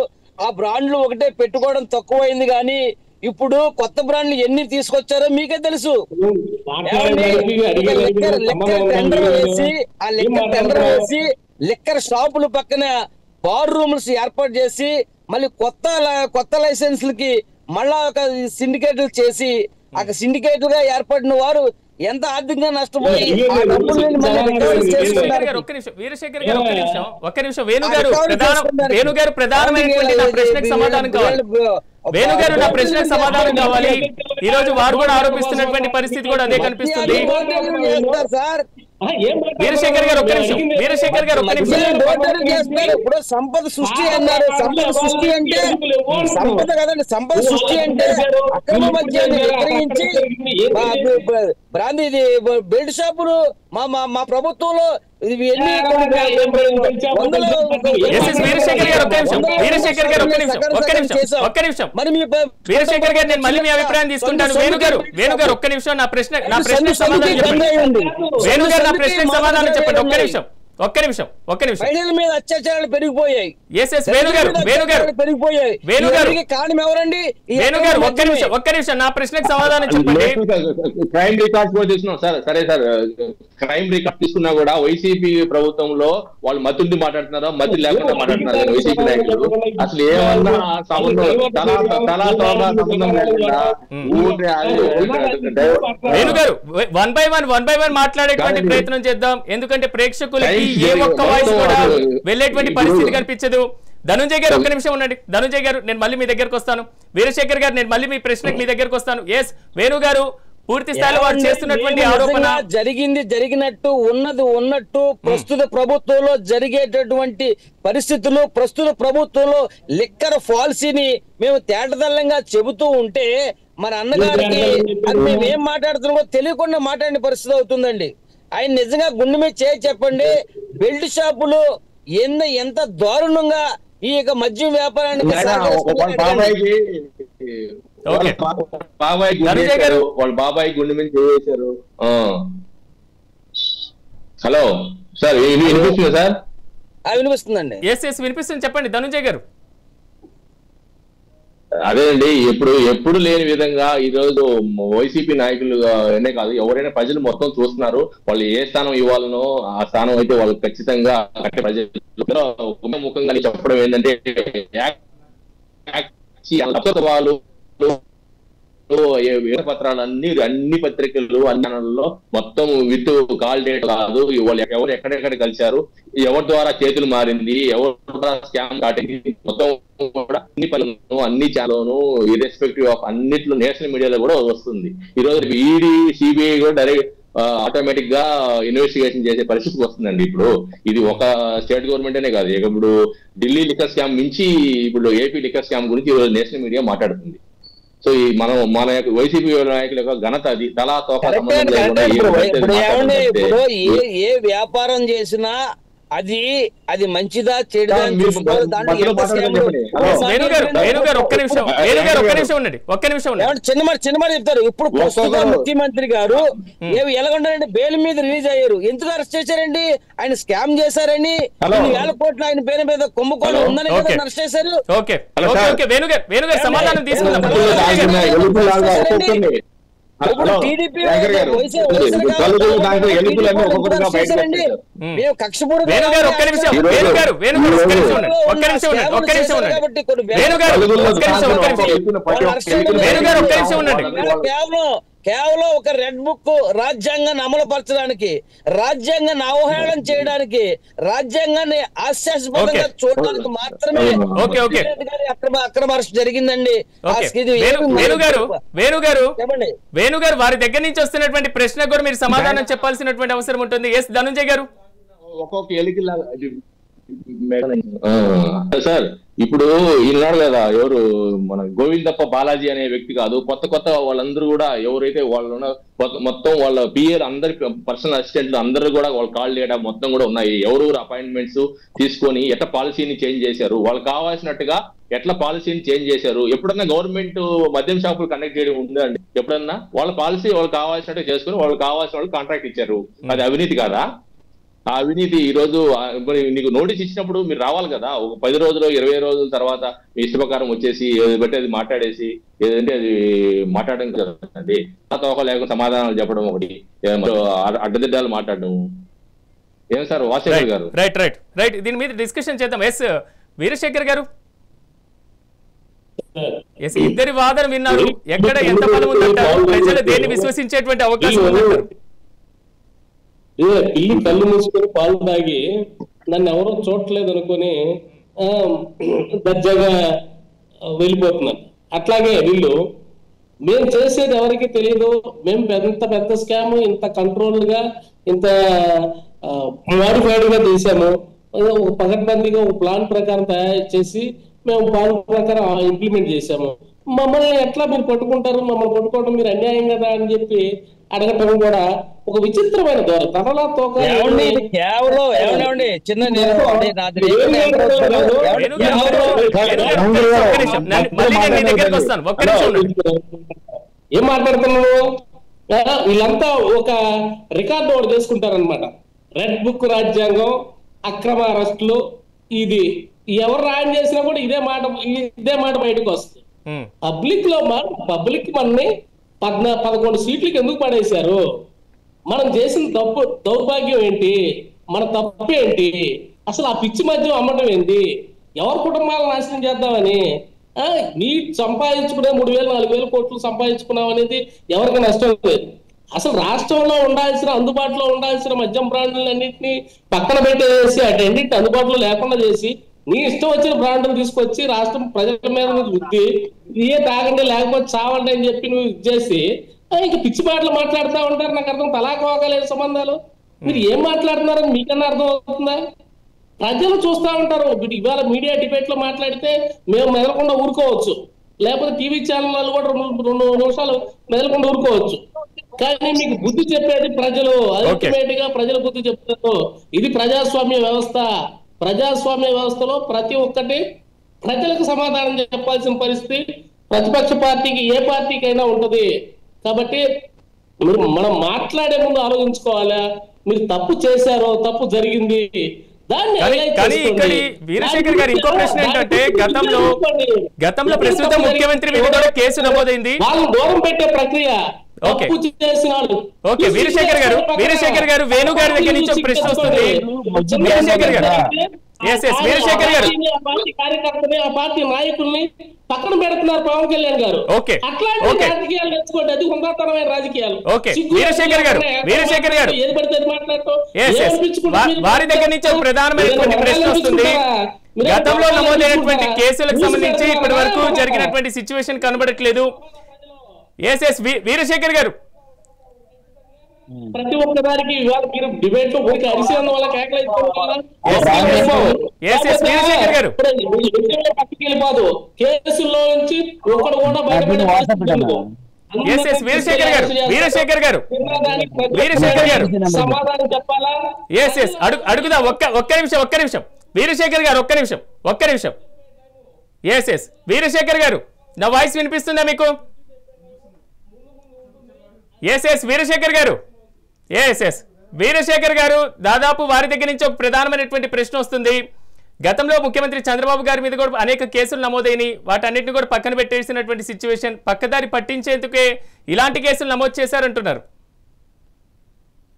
ఆ బ్రాండ్లు ఒకటే పెట్టుకోవడం తక్కువైంది. కానీ ఇప్పుడు కొత్త బ్రాండ్లు ఎన్ని తీసుకొచ్చారో మీకే తెలుసు. టెండర్ వేసి లిక్కర్ షాపుల పక్కన బార్ రూమ్స్ ఏర్పాటు చేసి మళ్ళీ కొత్త లైసెన్స్లకి మళ్ళా ఒక సిండికేట్లు చేసి ఆ సిండికేట్లు గా ఏర్పడిన వారు ఎంత ఆర్థికంగా నష్టపోయి వీరశేఖర్ గారు ఒక్క నిమిషం వేణు గారు ప్రధానమైనటువంటి నా ప్రశ్నకు సమాధానం కావాలి. వేణు గారు, నా ప్రశ్నకు సమాధానం కావాలి. ఈ రోజు వారు కూడా ఆరోపిస్తున్నటువంటి పరిస్థితి కూడా అదే కనిపిస్తుంది. వీరశేఖర్ గారు ఒక్క నిమిషం. ఇప్పుడు సంపద సృష్టి అన్నారు. సంపద కదండి. సంపద సృష్టి అంటే అక్రమ మద్యాన్ని విక్రయించి బ్రాండ్ ఇది బెల్ట్ షాపులు మా ప్రభుత్వంలో వీరశేఖర్ గారు, నేను మళ్ళీ మీ అభిప్రాయం తీసుకుంటాను. వేణు గారు ఒక్క నిమిషం, నా ప్రశ్న సమాధానం చెప్పండి. వేణు గారు, నా ప్రశ్నకు సమాధానం చెప్పండి. ఒక్క నిమిషం. మహిళల మీద అత్యాచారాలు పెరిగిపోయాయి. పెరిగిపోయాయి. కారణం ఎవరండి? ఒక్క నిమిషం నా ప్రశ్నకు సమాధానం చెప్పండి. క్రైమ్ రికార్డ్స్ కూడా తీసుకున్నాం సార్. సరే సార్, క్రైమ్ రికార్డ్ తీసుకున్నా కూడా వైసీపీ ప్రభుత్వంలో వాళ్ళు మతుల్ని మాట్లాడుతున్నారా, మతి లేకుండా మాట్లాడుతున్నారు వైసీపీ నాయకులు. అసలు ఏమన్నా సంబంధం లేకుండా వేణు గారు, వన్ బై వన్ మాట్లాడేటువంటి ప్రయత్నం చేద్దాం. ఎందుకంటే ప్రేక్షకులకి ఏ ఒక్క వాయిస్ కూడా వెళ్ళేటువంటి పరిస్థితి కనిపించదు. ధనుంజయ్ గారు ఒక్క నిమిషం ఉండండి. ధనుంజయ్ గారు, నేను మళ్ళీ మీ దగ్గరకు వస్తాను. వీరశేఖర్ గారు, నేను మళ్ళీ మీ ప్రశ్నకు మీ దగ్గరకు వస్తాను. ఎస్ వేణు గారు, పూర్తి స్థాయిలో వారు చేస్తున్నటువంటి ఆరోపణ జరిగినట్టు ఉన్నట్టు ప్రస్తుత ప్రభుత్వంలో జరిగేటటువంటి పరిస్థితులు, ప్రస్తుత ప్రభుత్వంలో లిక్కర్ పాలసీని మేము తేటతెల్లంగా చెబుతూ ఉంటే మన అన్నగారికి అది మేము ఏం మాట్లాడుతున్నామో తెలియకుండా మాట్లాడిన పరిస్థితి అవుతుందండి. ఆయన నిజంగా గుండె మీద చేసి చెప్పండి, బెల్ట్ షాపులు ఎంత దారుణంగా ఈ యొక్క మద్యం వ్యాపారానికి వాళ్ళ బాబాయ్ గుండె మీద చేశారు. హలో సార్ వినిపిస్తుంది సార్? వినిపిస్తుందండి. ఎస్ వినిపిస్తుంది, చెప్పండి ధనుంజయ్ గారు. అదేనండి, ఎప్పుడు లేని విధంగా ఈ రోజు వైసీపీ నాయకులు అనే కాదు, ఎవరైనా ప్రజలు మొత్తం చూస్తున్నారు. వాళ్ళు ఏ స్థానం ఇవ్వాలనో ఆ స్థానం అయితే వాళ్ళు ఖచ్చితంగా ప్రజలు ముఖంగా చెప్పడం ఏంటంటే వాళ్ళు పత్రాలు అన్ని పత్రికలు అన్నిలో మొత్తం విత్ కాల్ డేట్ కాదు, వాళ్ళు ఎవరు ఎక్కడెక్కడ కలిశారు, ఎవరి ద్వారా చేతులు మారింది, ఎవరి ద్వారా స్కామ్ కాటింది, మొత్తం కూడా అన్ని పనులను అన్ని ఛానల్లోనూ ఇర్రెస్పెక్టివ్ ఆఫ్ అన్నిట్లో నేషనల్ మీడియాలో కూడా వస్తుంది. ఈ రోజు ఈడీ సిబిఐ కూడా డైరెక్ట్ ఆటోమేటిక్ గా ఇన్వెస్టిగేషన్ చేసే పరిస్థితికి వస్తుందండి. ఇప్పుడు ఇది ఒక స్టేట్ గవర్నమెంట్ అనే కాదు, ఇప్పుడు ఢిల్లీ లిక్కర్ స్కామ్ మించి ఇప్పుడు ఏపీ లిక్కర్ స్కామ్ గురించి ఈరోజు నేషనల్ మీడియా మాట్లాడుతుంది. సో ఈ మన యొక్క వైసీపీ నాయకుల యొక్క ఘనత అది తలా తోక సంబంధం లేకుండా ఇప్పుడు ఏ వ్యాపారం చేసినా అది మంచిదా చెడుదా చిన్నమాట చెప్తారు. ఇప్పుడు ప్రస్తుత ముఖ్యమంత్రి గారు ఎలాగొండారంటే బెయిల్ మీద రిలీజ్ అయ్యారు. ఎందుకు అరెస్ట్ చేశారండి? ఆయన స్కామ్ చేశారని, 1,000 కోట్ల ఆయన పేరు మీద కుంభకోణం ఉందని అరెస్ట్ చేశారు. కేవలం ఒక రెడ్ బుక్ రాజ్యాంగాన్ని అమలుపరచడానికి, రాజ్యాంగాన్ని అవహేళన చేయడానికి, రాజ్యాంగాన్ని హాస్యాస్పదంగా చూడడానికి మాత్రమే అక్రమ అరెస్ట్ జరిగిందండి. వేణుగారు వారి దగ్గర నుంచి వస్తున్నటువంటి ప్రశ్న కూడా మీరు సమాధానం చెప్పాల్సినటువంటి అవసరం ఉంటుంది. ఎస్ ధనుంజయ్ గారు. ఒక్కొక్క ఎలికిలా సార్, ఇప్పుడు ఈనాడు కదా ఎవరు మన గోవిందప్ప బాలాజీ అనే వ్యక్తి కాదు, కొత్త వాళ్ళందరూ కూడా ఎవరైతే వాళ్ళు మొత్తం వాళ్ళ పిఏలు అందరి పర్సనల్ అసిస్టెంట్లు అందరూ కూడా వాళ్ళ కాల్ డేటా మొత్తం కూడా ఉన్నాయి. ఎవరెవరు అపాయింట్మెంట్స్ తీసుకొని ఎట్లా పాలసీని చేంజ్ చేశారు, వాళ్ళకి కావాల్సినట్టుగా ఎట్లా పాలసీని చేంజ్ చేశారు. ఎప్పుడన్నా గవర్నమెంట్ మద్యం షాపులు కండక్ట్ చేయడం ఉందా అండి? ఎప్పుడన్నా వాళ్ళ పాలసీ వాళ్ళకి కావాల్సినట్టు చేసుకుని వాళ్ళకి కావాల్సిన వాళ్ళు కాంట్రాక్ట్ ఇచ్చారు. అది అవినీతి కాదా? ఆ అవినీతి ఈ రోజు నీకు నోటీస్ ఇచ్చినప్పుడు మీరు రావాలి కదా. ఒక 10 రోజులు 20 రోజుల తర్వాత మీ ఇష్ట ప్రకారం వచ్చేసి ఏది బట్టి అది మాట్లాడేసి ఏదంటే అది మాట్లాడడం కదండి. తోక లేకుండా సమాధానాలు చెప్పడం ఒకటి, అడ్డదిడ్డాలు మాట్లాడడం. ఏం సార్ వాసేకర్ గారు? రైట్ దీని మీద డిస్కషన్ చేద్దాం. ఎస్ వీరశేఖర్ గారు. ఇద్దరి వాదన విన్నారు. ఎక్కడ ఎంత బలం ఉందంటారు? ప్రజలు దేన్ని విశ్వసించేటువంటి అవకాశం ఉందంటారు? పిల్లి కళ్ళు మూసుకొని పాలు తాగి నన్ను ఎవరో చూడట్లేదు అనుకుని దర్జాగా వెళ్ళిపోతున్నారు. అట్లాగే వీళ్ళు మేము చేసేది ఎవరికి తెలియదు, మేము పెద్ద స్కామ్ ఇంత కంట్రోల్ గా ఇంత మాడిఫైడ్ గా చేసాము, పకడ్బందీగా ఒక ప్లాన్ ప్రకారం తయారు చేసి మేము ప్లాన్ ప్రకారం ఇంప్లిమెంట్ చేసాము. మమ్మల్ని ఎట్లా మీరు పట్టుకుంటారు, మమ్మల్ని పట్టుకోవడం మీరు అన్యాయం కదా అని చెప్పి అడగటం కూడా ఒక విచిత్రమైన ధోరణి. తనలా తోక ఏం మాట్లాడుతున్నావు? వీళ్ళంతా ఒక రికార్డు ఒకటి చేసుకుంటారనమాట. రెడ్ బుక్ రాజ్యాంగం, అక్రమ అరెస్టులు, ఇది ఎవరు రాయం చేసినా కూడా ఇదే మాట బయటకు వస్తుంది. పబ్లిక్ మనని 11 సీట్లకి ఎందుకు పడేశారు? మనం చేసిన దౌర్భాగ్యం ఏంటి? మన తప్పు ఏంటి? అసలు ఆ పిచ్చి మద్యం అమ్మటం ఏంటి? ఎవరి కుటుంబాలను నాశనం చేద్దామని నీ సంపాదించుకునే 3,000-4,000 కోట్లు సంపాదించుకున్నాం అనేది ఎవరికి నష్టం లేదు. అసలు రాష్ట్రంలో ఉండాల్సిన, అందుబాటులో ఉండాల్సిన మద్యం బ్రాండ్లన్నింటినీ పక్కన పెట్టేసి అటన్నింటి అందుబాటులో లేకుండా చేసి నీ ఇష్టం వచ్చిన బ్రాండ్లు తీసుకొచ్చి రాష్ట్రం ప్రజల మీద వృద్ధి ఏ తాగండి లేకపోతే చావండి అని చెప్పి నువ్వు చేసి ఇంక పిచ్చి మాటలు మాట్లాడుతూ ఉంటారు. నాకు అర్థం తలాకోగలేదు సంబంధాలు. మీరు ఏం మాట్లాడుతున్నారని మీకన్నా అర్థం అవుతుందా? ప్రజలు చూస్తూ ఉంటారు. ఇవాళ మీడియా డిబేట్ లో మాట్లాడితే మేము మెదలకుండా ఊరుకోవచ్చు, లేకపోతే టీవీ ఛానల్ కూడా 2 నిమిషాలు మెదలకుండా ఊరుకోవచ్చు. కానీ మీకు బుద్ధి చెప్పేది ప్రజలు. అల్టిమేట్ గా ప్రజలు బుద్ధి చెప్తారు. ఇది ప్రజాస్వామ్య వ్యవస్థ. ప్రజాస్వామ్య వ్యవస్థలో ప్రతి ఒక్కటి ప్రజలకు సమాధానం చెప్పాల్సిన పరిస్థితి ప్రతిపక్ష పార్టీకి, ఏ పార్టీకి అయినా ఉంటది. కాబట్టి మనం మాట్లాడే ముందు ఆలోచించుకోవాలా, మీరు తప్పు చేశారో, తప్పు జరిగింది, కానీ ఇక్కడ వీరశేఖర్ గారు ఇంకో ప్రశ్న ఏంటంటే గతంలో ప్రస్తుత ముఖ్యమంత్రి మీద కూడా కేసు నమోదైంది. వాళ్ళు దూరం పెట్టే ప్రక్రియ. ఓకే వీరశేఖర్ గారు వేణు గారి దగ్గర నుంచి ఒక ప్రశ్న వస్తుంది. వీరశేఖర్ గారు వీరశేఖర్ గారు కార్యకర్తని, ఆ పార్టీ నాయకుల్ని పక్కన పెడుతున్నారు పవన్ కళ్యాణ్ గారు. అట్లాంటి రాజకీయాలు తెచ్చుకోండి, అది హుందాతనమైన రాజకీయాలు. వీరశేఖర్ గారు ఏది పడితే మాట్లాడటం. వారి దగ్గర నుంచి ఒక ప్రధానమైనటువంటి ప్రశ్న వస్తుంది. గతంలో నమోదైనటువంటి కేసులకు సంబంధించి ఇప్పటి వరకు జరిగినటువంటి సిచ్యువేషన్ కనబడట్లేదు. వీరశేఖర్ గారు ప్రతి ఒక్క దానికి మీరు డిబేట్ లో అరిసేందు వల్ల పట్టుకెళ్ళిపోదు. కేసుల్లో నుంచి ఒకడు కూడా వీరశేఖర్ గారు సమాధానం చెప్పాలా? అడుగుదా ఒక్క నిమిషం వీరశేఖర్ గారు ఒక్క నిమిషం. వీరశేఖర్ గారు నా వాయిస్ వినిపిస్తుందా మీకు? వీరశేఖర్ గారు దాదాపు వారి దగ్గర నుంచి ఒక ప్రధానమైనటువంటి ప్రశ్న వస్తుంది. గతంలో ముఖ్యమంత్రి చంద్రబాబు గారి మీద కూడా అనేక కేసులు నమోదైనవి. వాటన్నిటిని కూడా పక్కన పెట్టేసినటువంటి సిచ్యువేషన్, పక్కదారి పట్టించేందుకే ఇలాంటి కేసులు నమోదు చేశారంటున్నారు.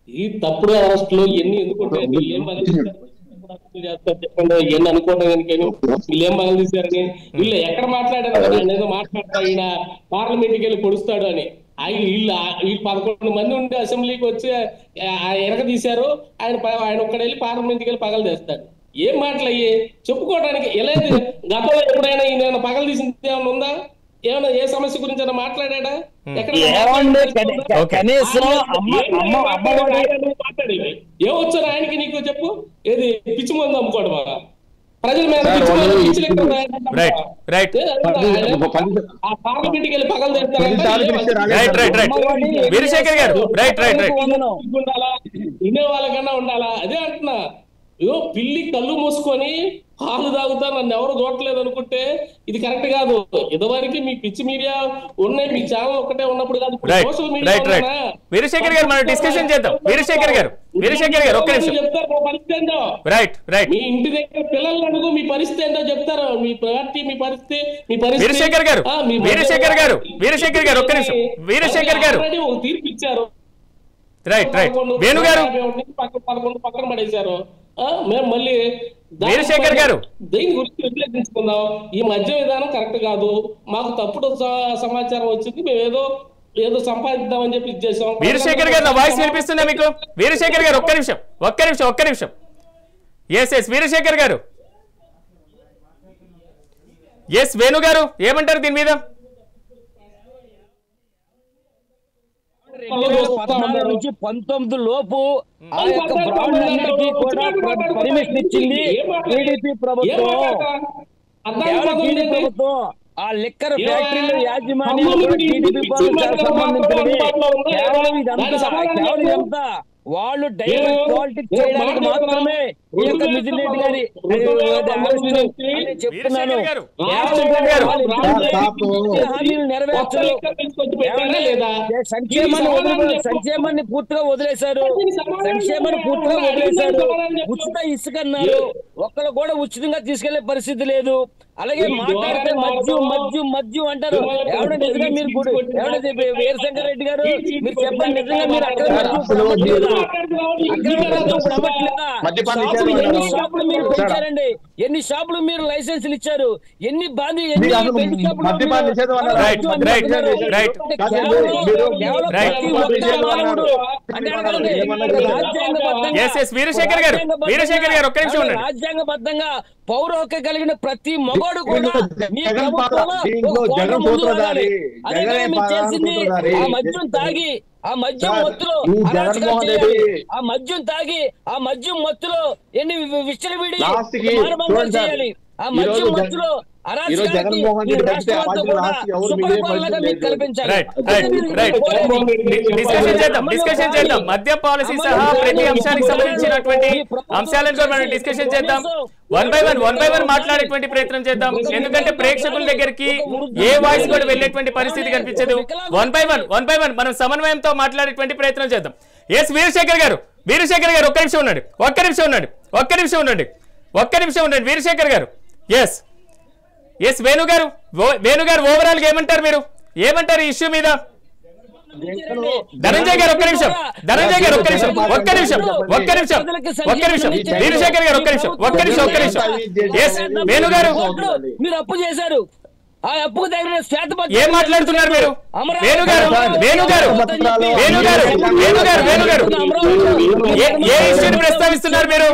ఈ తప్పుడు అరెస్టులు ఎన్ని ఎందుకుంటారు? చెప్పండి, ఎన్ని అనుకోవడం కనుక వీళ్ళు ఏం పనులు తీశారని. వీళ్ళు ఎక్కడ మాట్లాడారు? ఏదో మాట్లాడతా ఈయన పార్లమెంట్కి వెళ్ళి పొడుస్తాడు అని. వీళ్ళు 11 మంది ఉండి అసెంబ్లీకి వచ్చి ఎనక తీశారు. ఆయన ఒక్కడెళ్ళి పార్లమెంట్కి వెళ్ళి పగలు తెస్తాడు. ఏం మాటలు అయ్యి చెప్పుకోవడానికి ఎలా? గతంలో ఎప్పుడైనా ఈయన పగలు తీసింది ఏమైనా ఉందా? ఏమైనా ఏ సమస్య గురించి అయినా మాట్లాడా? ఏమొచ్చారు ఆయనకి? నీకు చెప్పు, ఏది పిచ్చి మందు అమ్ముకోవడమా? ప్రజల మీద పార్లమెంట్కి వెళ్ళి పగలు వినే వాళ్ళకన్నా ఉండాలా? అదే అంటున్నా. ఏదో పిల్లి కళ్ళు మూసుకొని పాలు తాగుతా నన్ను ఎవరు చూడట్లేదు అనుకుంటే ఇది కరెక్ట్ కాదు. ఇదివరకు మీ పిచ్చి మీడియా ఉన్నాయి, మీ ఛానల్ ఒక్కటే ఉన్నప్పుడు కాదు, సోషల్ మీడియా. వీరశేఖర్ గారు మనం డిస్కషన్ చేద్దాం. వీరశేఖర్ గారు ఒక్క నిమిషం చెప్తారు పరిస్థితి ఏంటో. మీ ఇంటి దగ్గర పిల్లలు అడుగు, మీ పరిస్థితి ఏంటో చెప్తారు. మీ పార్టీ మీ పరిస్థితి వీరశేఖర్ గారు ఒక్క నిమిషం. వీరశేఖర్ గారు తీర్పు ఇచ్చారు. వేణు గారు పక్కన పడేశారు. మేము మళ్ళీ వీరశేఖర్ గారు దీని గురించి విశ్లేషించుకుందాం. ఈ మధ్య విధానం కరెక్ట్ కాదు, మాకు తప్పుడు సమాచారం వచ్చింది, మేము ఏదో సంపాదిద్దామని చెప్పి ఇచ్చేసాం. వీరశేఖర్ గారు నా వాయిస్ వినిపిస్తుందా మీకు? వీరశేఖర్ గారు ఒక్క నిమిషం. వీరశేఖర్ గారు వేణు గారు ఏమంటారు దీని మీద? 2016 నుంచి 19 లోపు ఆ యొక్క బ్రాండ్లన్నిటికీ కూడా పర్మిషన్ ఇచ్చింది టీడీపీ ప్రభుత్వం. ఆ లిక్కర్ ఫ్యాక్టరీల యాజమాన్యం టీడీపీ సంబంధించినవి. కేవలం ఇదంతా వాళ్ళు డైరెక్ట్ పాలిటిక్స్ చేయడానికి మాత్రమే ఈ యొక్క మిథున్ రెడ్డి గారి చెప్తున్నాను. సంక్షేమాన్ని పూర్తిగా వదిలేశారు. ఉచిత ఇసుక అన్నారు, ఒక్కరు కూడా ఉచితంగా తీసుకెళ్లే పరిస్థితి లేదు. అలాగే మాట్లాడితే మద్యం అంటారు. ఎవడ నిజంగా మీరు వీరశంకర్ రెడ్డి గారు మీరు చెప్పండి, నిజంగా మీరు అక్కడ మీరు పెంచారండి? ఎన్ని షాపులు మీరు లైసెన్సులు ఇచ్చారు? ఎన్ని రాజ్యాంగబద్ధంగా పౌర హక్కు కలిగిన ప్రతి మగోడు కూడా మీ చేసింది ఆ మద్యం తాగి, ఆ మద్యం మత్తులో ఎన్ని విచ్చలవిడి చేయాలి. ఆ మద్యం మత్తులో డిస్కషన్ చేద్దాం. మద్య పాలసీ సహా ప్రతి అంశానికి సంబంధించినటువంటి అంశాలను కూడా మనం డిస్కషన్ చేద్దాం. వన్ బై వన్ మాట్లాడేటువంటి ప్రయత్నం చేద్దాం. ఎందుకంటే ప్రేక్షకుల దగ్గరికి ఏ వాయిస్ కూడా వెళ్ళేటువంటి పరిస్థితి కనిపించదు. వన్ బై వన్ మనం సమన్వయంతో మాట్లాడేటువంటి ప్రయత్నం చేద్దాం. వీరశేఖర్ గారు వీరశేఖర్ గారు ఒక్క నిమిషం ఉండండి, వీరశేఖర్ గారు. ఎస్ వేణు గారు ఓవరాల్ గా ఏమంటారు మీరు, ఏమంటారు ఈ ఇష్యూ మీద? ధనంజయ్ గారు ఒక్క నిమిషం, వీరశేఖర్ గారు ఒక్క నిమిషం. ఎస్ వేణు గారు, మీరు అప్పు చేశారు, ఆ అప్పుకు తగిన శ్వేతపత్రం ఏం మాట్లాడుతున్నారు మీరు? ఏ ఇష్యూని ప్రస్తావిస్తున్నారు మీరు?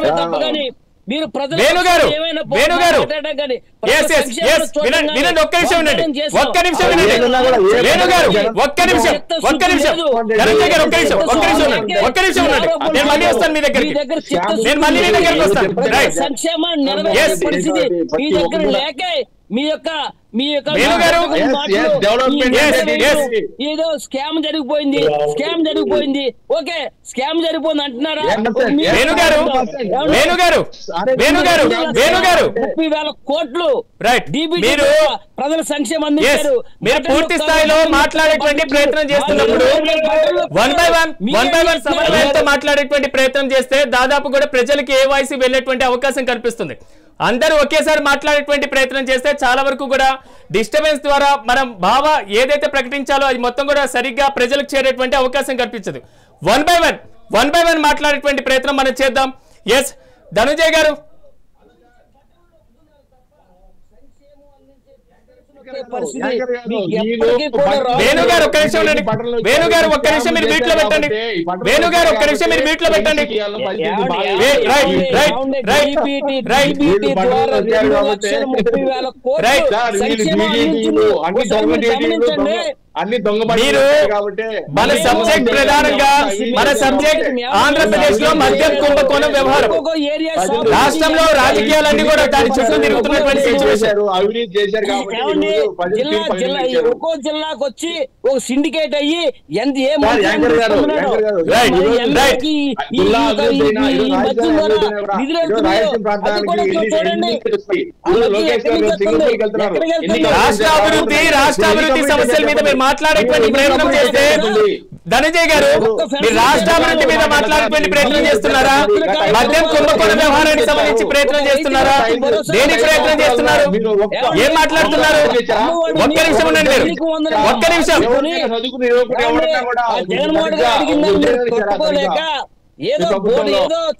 వినండి, ఒక్క నిమిషం వినండి. నేను మళ్ళీ వస్తాను మీ దగ్గరికి, వస్తాను. మీ యొక్క ఏదో స్కామ్ జరిగిపోయింది ఓకే, స్కామ్ జరిగిపోయింది అంటున్నారా? 30,000 కోట్లు ప్రజల సంక్షేమం అందించారు. మీరు పూర్తి స్థాయిలో మాట్లాడేటువంటి ప్రయత్నం చేస్తున్నప్పుడు వన్ బై వన్ సమన్వయంతో మాట్లాడేటువంటి ప్రయత్నం చేస్తే దాదాపు కూడా ప్రజలకి ఏ వాయిస్ వెళ్ళేటువంటి అవకాశం కల్పిస్తుంది. అందరూ ఒకేసారి మాట్లాడేటువంటి ప్రయత్నం చేస్తే చాలా వరకు కూడా డిస్టర్బెన్స్ ద్వారా మనం ఏదైతే ప్రకటించాలో అది మొత్తం కూడా సరిగ్గా ప్రజలకు చేరేటువంటి అవకాశం కల్పించదు. వన్ బై వన్ మాట్లాడేటువంటి ప్రయత్నం మనం చేద్దాం. ఎస్ ధనుంజయ్ గారు, వేణుగారు ఒక్క నిమిషం ఉండండి. వేణుగారు ఒక్క నిమిషం మీరు మీట్లో పెట్టండి. మీరు మన సబ్జెక్ట్ ప్రధానంగా మన సబ్జెక్ట్ ఆంధ్రప్రదేశ్ లో మద్యం కుంభకోణం వ్యవహారం, రాష్ట్రంలో రాజకీయాలన్నీ కూడా దాని చుట్టూ తిరుగుతున్నటువంటి సిచ్యువేషన్. ఒక్కో జిల్లాకు వచ్చి ఒక సిండికేట్ అయ్యి రాష్ట్ర అభివృద్ధి సమస్యల మీద మీరు మాట్లాడేటువంటి ప్రయత్నం చేస్తే ధనంజయ్ గారు మీరు రాష్ట్ర అభివృద్ధి మీద మాట్లాడేటువంటి ప్రయత్నం చేస్తున్నారా? మద్యం కుంభకోణ వ్యవహారానికి సంబంధించి ప్రయత్నం చేస్తున్నారా? దేనికి ప్రయత్నం చేస్తున్నారు? ఏం మాట్లాడుతున్నారు? ఒక్క నిమిషం ఉండండి మీరు, ఒక్క నిమిషం. జగన్మోహన్ గారు అడిగిందని ఏదో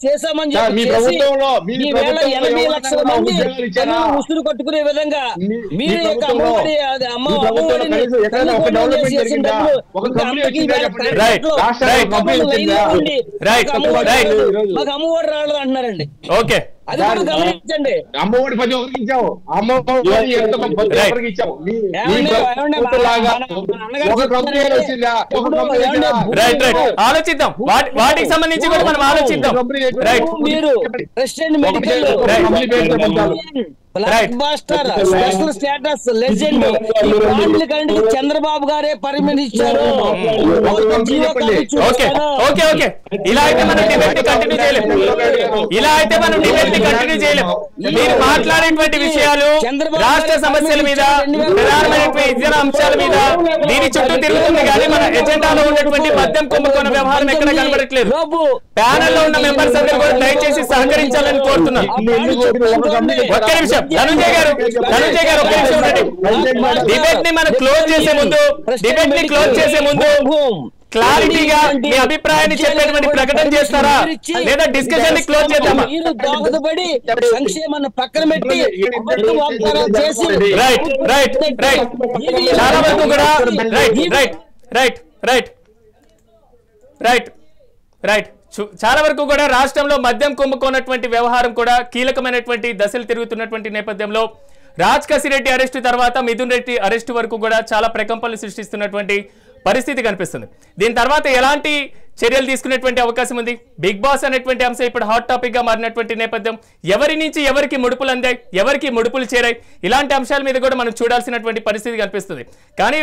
చేశామని చెప్పి 80 లక్షల మంది ఉసురు కట్టుకునే విధంగా మీరు మాకు అమ్మఒడి రాలేదు అంటున్నారండి. ఓకే, అది కూడా గమనించండి. అమ్మఒడి 10 ఒకరికి ఇచ్చావు, అమ్మఒడి ఆలోచిద్దాం, వాటికి సంబంధించి కూడా మనం ఆలోచిద్దాం. మీరు president medical blockbuster special status legend Chandrababu గారే పర్మిషన్ ఇచ్చారు. ఇలా అయితే మనం డిబేట్ కంటిన్యూ చేయలేము. మీరు మాట్లాడేటువంటి విషయాలు రాష్ట్ర సమస్యల మీద, ప్రధానమైనటువంటి ఇతర అంశాల మీద దీని చుట్టూ తిరుగుతుంది కానీ మన ఎజెండాలో ఉన్నటువంటి మద్యం కుంభకోణ వ్యవహారం ఎక్కడ కనబడట్లేదు. ప్యానెల్ లో ఉన్న మెంబర్స్ అందరూ కూడా దయచేసి సహకరించాలని కోరుతున్నాను. ఒక్క నిమిషం ధనుంజయ్ గారు ఒక్క నిమిషం ఉండండి. డిబేట్ ని మనం క్లోజ్ చేసే ముందు క్లారిటీగా మీ అభిప్రాయాన్ని చెప్పేటువంటి ప్రకటన చేస్తారా లేదా డిస్కషన్ ని క్లోజ్ చేద్దామా? సంక్షేమాన్ని పక్కన పెట్టి చాలా వరకు కూడా చాలా వరకు కూడా రాష్ట్రంలో మద్యం కుంభకోనటువంటి వ్యవహారం కూడా కీలకమైనటువంటి దశలు తిరుగుతున్నటువంటి నేపథ్యంలో రాజ్ కసిరెడ్డి అరెస్టు తర్వాత మిథున్ రెడ్డి అరెస్టు వరకు కూడా చాలా ప్రకంపనలు సృష్టిస్తున్నటువంటి పరిస్థితి కనిపిస్తుంది. దీని తర్వాత ఎలాంటి చర్యలు తీసుకునేటువంటి అవకాశం ఉంది? బిగ్ బాస్ అనేటువంటి అంశం ఇప్పుడు హాట్ టాపిక్ గా మారినటువంటి నేపథ్యం, ఎవరి నుంచి ఎవరికి ముడుపులు అందాయి, ఎవరికి ముడుపులు చేరాయి, ఇలాంటి అంశాల మీద కూడా మనం చూడాల్సినటువంటి పరిస్థితి కనిపిస్తుంది. కానీ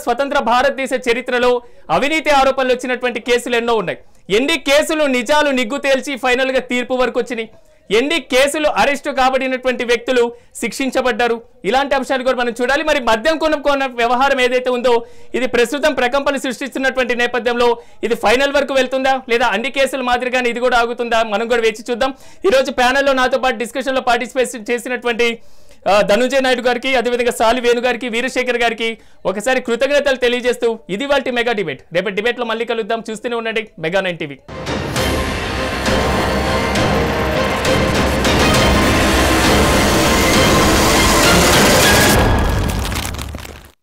స్వతంత్ర భారతదేశ చరిత్రలో అవినీతి ఆరోపణలు వచ్చినటువంటి కేసులు ఎన్నో ఉన్నాయి. ఎన్ని కేసులు నిజాలు నిగ్గు తేల్చి ఫైనల్ గా తీర్పు వరకు వచ్చినాయి? ఎన్ని కేసులు అరెస్టు కాబడినటువంటి వ్యక్తులు శిక్షించబడ్డారు, ఇలాంటి అంశాలు కూడా మనం చూడాలి. మరి మద్యం కొనుక్కున్న వ్యవహారం ఏదైతే ఉందో ఇది ప్రస్తుతం ప్రకంపనలు సృష్టిస్తున్నటువంటి నేపథ్యంలో ఇది ఫైనల్ వరకు వెళ్తుందా లేదా అన్ని కేసుల మాదిరిగానే ఇది కూడా ఆగుతుందా మనం కూడా వేచి చూద్దాం. ఈరోజు ప్యానెల్లో నాతో పాటు డిస్కషన్లో పార్టిసిపేట్ చేసినటువంటి ధనుంజయ నాయుడు గారికి, అదేవిధంగా సాలి వేణు గారికి, వీరశేఖర్ గారికి ఒకసారి కృతజ్ఞతలు తెలియజేస్తూ ఇది వాల్టి మెగా డిబేట్. రేపటి డిబేట్లో మళ్ళీ కలుద్దాం. చూస్తూనే ఉండండి మెగా 9 టీవీ.